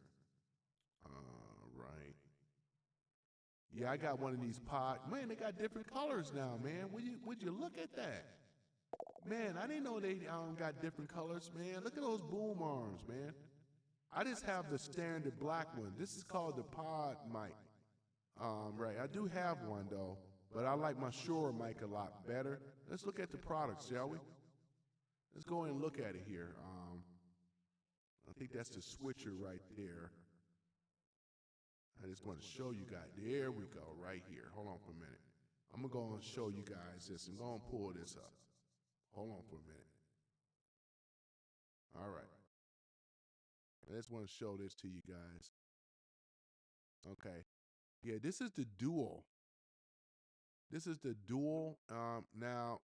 Right. Yeah, I got one of these man, they got different colors now, man. Would you look at that? Man, I didn't know they got different colors, man. Look at those boom arms, man. I just have the standard black one. This is called the pod mic. Right, I do have one though, but I like my Shure mic a lot better. Let's look at the products, shall we? Let's go and look at it here. I think that's the switcher right there. I just want to show you guys. There we go, right here. Hold on for a minute. I'm gonna go and show you guys this. I'm gonna pull this up. Hold on for a minute. All right. I just want to show this to you guys. Okay. Yeah, this is the dual. This is the dual. Now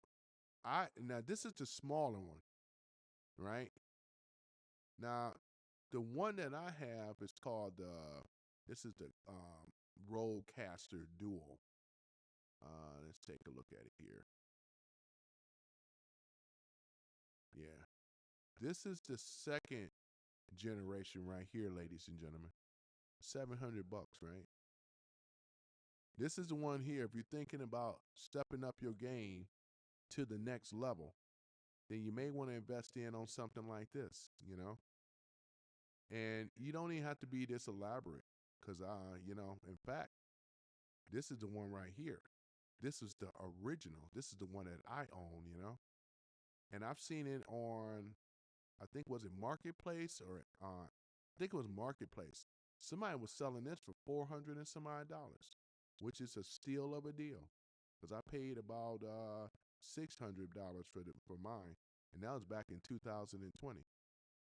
this is the smaller one, right? Now, the one that I have is called this is the Rodecaster Dual. Let's take a look at it here. Yeah. This is the second generation right here, ladies and gentlemen. $700, right? This is the one here. If you're thinking about stepping up your game to the next level, then you may want to invest in on something like this, you know? And you don't even have to be this elaborate because, in fact, this is the one right here. This is the original. This is the one that I own, you know? And I've seen it on, I think, was it Marketplace or I think it was Marketplace. Somebody was selling this for $400 and some odd dollars, which is a steal of a deal. Because I paid about $600 for mine, and that was back in 2020.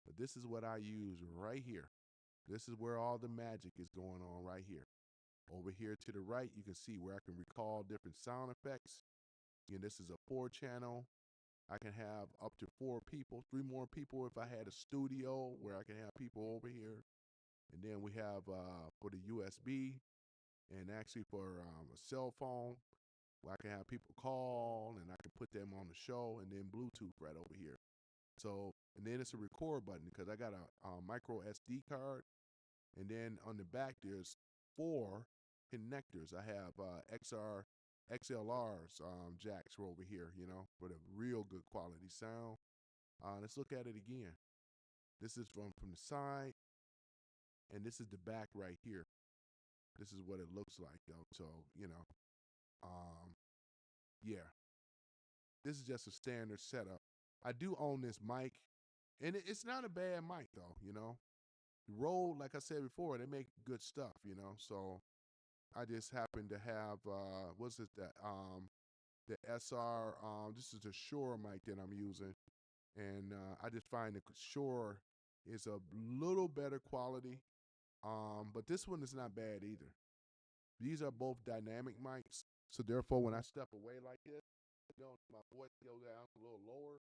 But this is what I use right here. This is where all the magic is going on right here. Over here to the right, you can see where I can recall different sound effects. And this is a 4-channel. I can have up to 4 people, 3 more people if I had a studio where I can have people over here. And then we have for the USB and actually for a cell phone where I can have people call and I can put them on the show, and then Bluetooth right over here. So, and then it's a record button because I got a micro SD card. And then on the back, there's 4 connectors. I have XLRs jacks over here, you know, for the real good quality sound. Let's look at it again. This is from the side, and this is the back right here. This is what it looks like, though. So, yeah, this is just a standard setup. I do own this mic, and it's not a bad mic, though, you know. Rode, like I said before, they make good stuff, you know. So I just happen to have what's it that the SR. This is the Shure mic that I'm using, and I just find the Shure is a little better quality. But this one is not bad either. These are both dynamic mics, so therefore, when I step away like this, my voice goes down a little lower.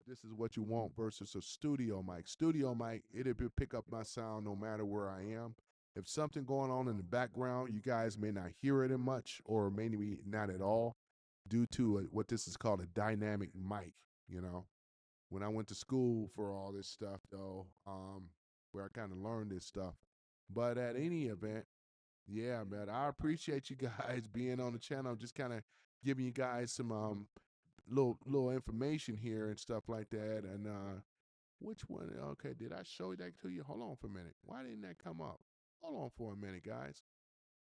This is what you want versus a studio mic. Studio mic, it'll pick up my sound no matter where I am. If something going on in the background, you guys may not hear it in much or maybe not at all due to what this is called a dynamic mic, you know. When I went to school for all this stuff, though, where I kind of learned this stuff. But at any event, yeah, man, I appreciate you guys being on the channel. Just kind of giving you guys some little information here and stuff like that. And which one? Okay, did I show that to you? Hold on for a minute. Why didn't that come up? Hold on for a minute, guys.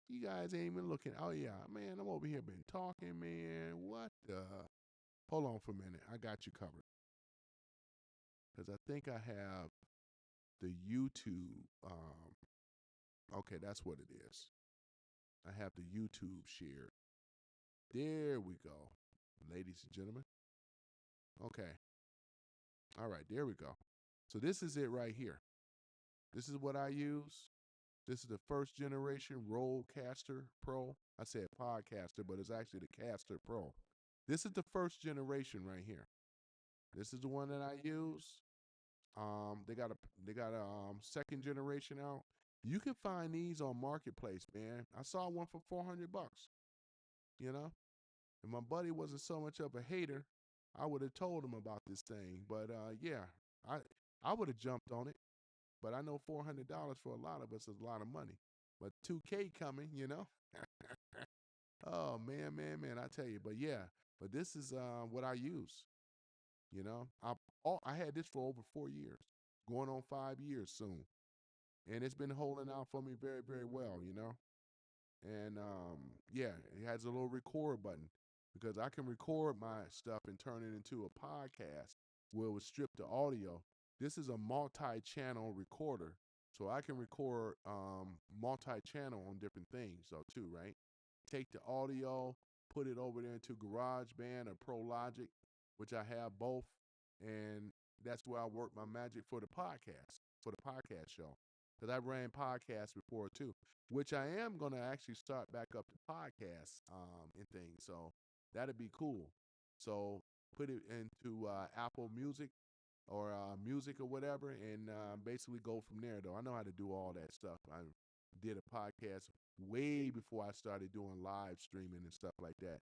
You guys ain't even looking. Oh yeah, man, I'm over here been talking, man. What the? Hold on for a minute. I got you covered. Because I think I have the YouTube. Okay, that's what it is. I have the YouTube shared. There we go, ladies and gentlemen. Okay. All right, there we go. So this is it right here. This is what I use. This is the first generation Rodecaster Pro. I said podcaster, but it's actually the Caster Pro. This is the first generation right here. This is the one that I use. They got a second generation out. You can find these on Marketplace, man. I saw one for $400. You know, if my buddy wasn't so much of a hater, I would have told him about this thing. But yeah, I I would have jumped on it. But I know $400 for a lot of us is a lot of money. But 2K coming, you know. Oh man, man, man, I tell you. But yeah, but this is what I use. You know, I had this for over 4 years, going on 5 years soon, and it's been holding out for me very, very well. You know, and yeah, it has a little record button because I can record my stuff and turn it into a podcast where it would strip the audio. This is a multi-channel recorder, so I can record multi-channel on different things though too, right? Take the audio, put it over there into GarageBand or Pro Logic, which I have both, and that's where I work my magic for the podcast show. Because I ran podcasts before too, which I am going to actually start back up the podcast and things. So that'd be cool. So put it into Apple Music or music or whatever, and basically go from there. Though I know how to do all that stuff. I did a podcast way before I started doing live streaming and stuff like that.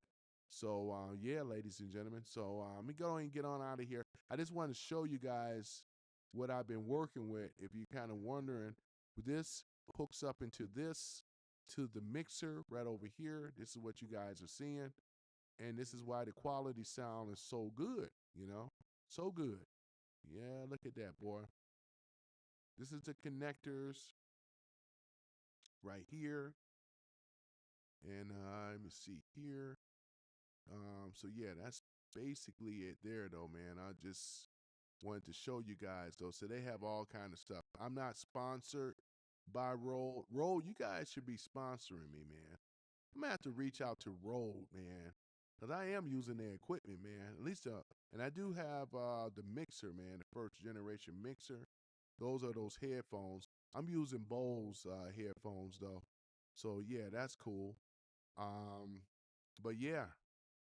So yeah, ladies and gentlemen. So let me go and get on out of here. I just want to show you guys what I've been working with. If you're kind of wondering, this hooks up into this to the mixer right over here. This is what you guys are seeing, and this is why the quality sound is so good. You know, so good. Yeah, look at that, boy. This is the connectors right here. And let me see here. So yeah, that's basically it there though, man. I just wanted to show you guys though. So they have all kind of stuff. I'm not sponsored by Rode. Rode, you guys should be sponsoring me, man. I'm gonna have to reach out to Rode, man. Cause I am using their equipment, man. At least and I do have the mixer, man, the first generation mixer. Those are those headphones. I'm using Bose headphones though. So yeah, that's cool. Um, but yeah,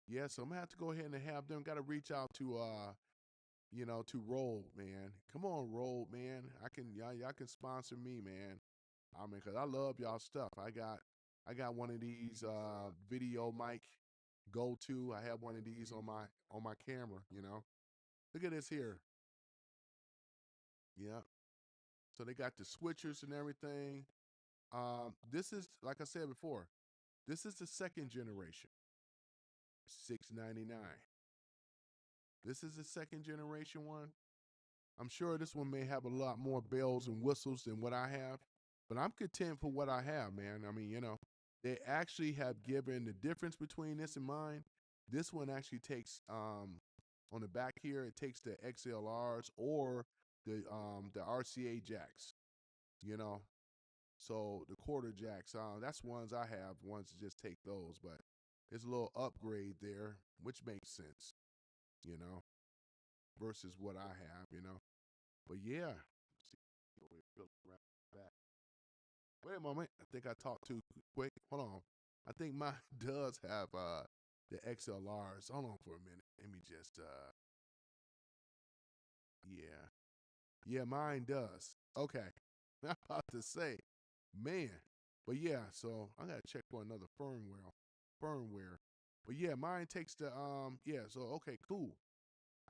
yeah. So I'm gonna have to go ahead and have them. Got to reach out to to Rode, man. Come on, Rode, man. Y'all can sponsor me, man. I mean, cause I love y'all stuff. I got one of these video mic go to. I have one of these on my camera. You know, look at this here. Yeah. So they got the switchers and everything. This is like I said before. This is the second generation. $699. This is the second generation one. I'm sure this one may have a lot more bells and whistles than what I have, but I'm content for what I have, man. I mean, they actually have given the difference between this and mine. This one actually takes on the back here, it takes the XLRs or the RCA jacks, you know. So the quarter jacks, that's ones I have, ones to just take those, but it's a little upgrade there, which makes sense, you know, versus what I have, you know. But yeah, see, right back. Wait a moment, I think I talked too quick. Hold on, I think mine does have the XLRs. Hold on for a minute. Let me just yeah, yeah, mine does. Okay, I'm about to say, man, but yeah. So I gotta check for another firmware. But yeah, mine takes the yeah. So okay, cool.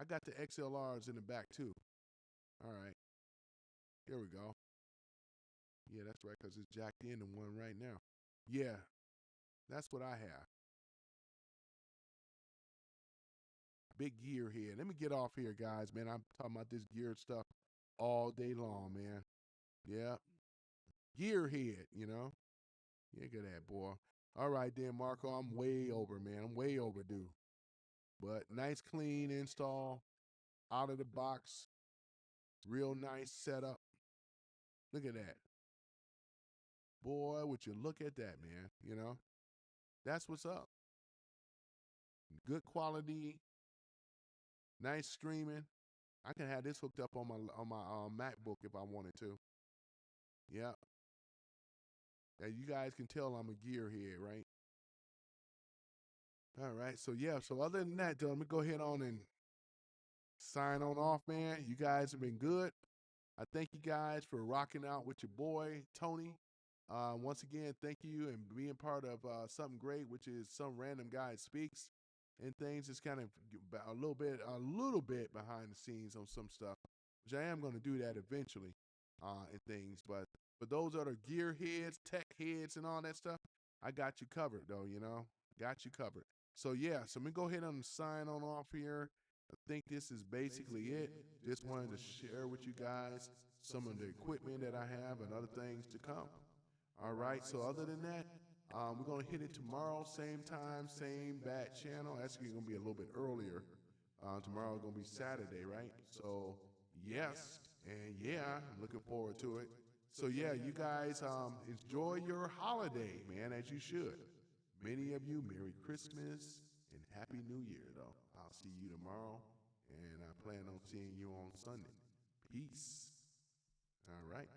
I got the XLRs in the back too. All right, here we go. Yeah, that's right, because it's jacked in one right now. Yeah, that's what I have. Big gear head. Let me get off here, guys, man. I'm talking about this geared stuff all day long, man. Yeah, gear head, you know. Yeah, good at boy. All right, then, Marco. I'm way over, man. I'm way overdue. But nice, clean install, out of the box, real nice setup. Look at that. Boy, would you look at that, man. That's what's up. Good quality, nice streaming. I can have this hooked up on my MacBook if I wanted to. Yeah. As you guys can tell, I'm a gearhead, right? All right. So yeah. So other than that, though, let me go ahead on and sign on off, man. You guys have been good. I thank you guys for rocking out with your boy Tony. Once again, thank you and being part of something great, which is some random guy speaks and things. It's kind of a little bit behind the scenes on some stuff, which I am going to do that eventually, and things. But for those other gear heads, tech heads, and all that stuff, I got you covered, though. Got you covered. So yeah, so let me go ahead and sign on off here. I think this is basically it. Just wanted to share with you guys some of the equipment that I have and other things to come. All right, so other than that, we're going to hit it tomorrow, same time, same bat channel. Actually, it's going to be a little bit earlier. Tomorrow is going to be Saturday, right? So, yes, and yeah, I'm looking forward to it. So, yeah, you guys enjoy your holiday, man, as you should. Many of you, Merry Christmas and Happy New Year, though. I'll see you tomorrow, and I plan on seeing you on Sunday. Peace. All right.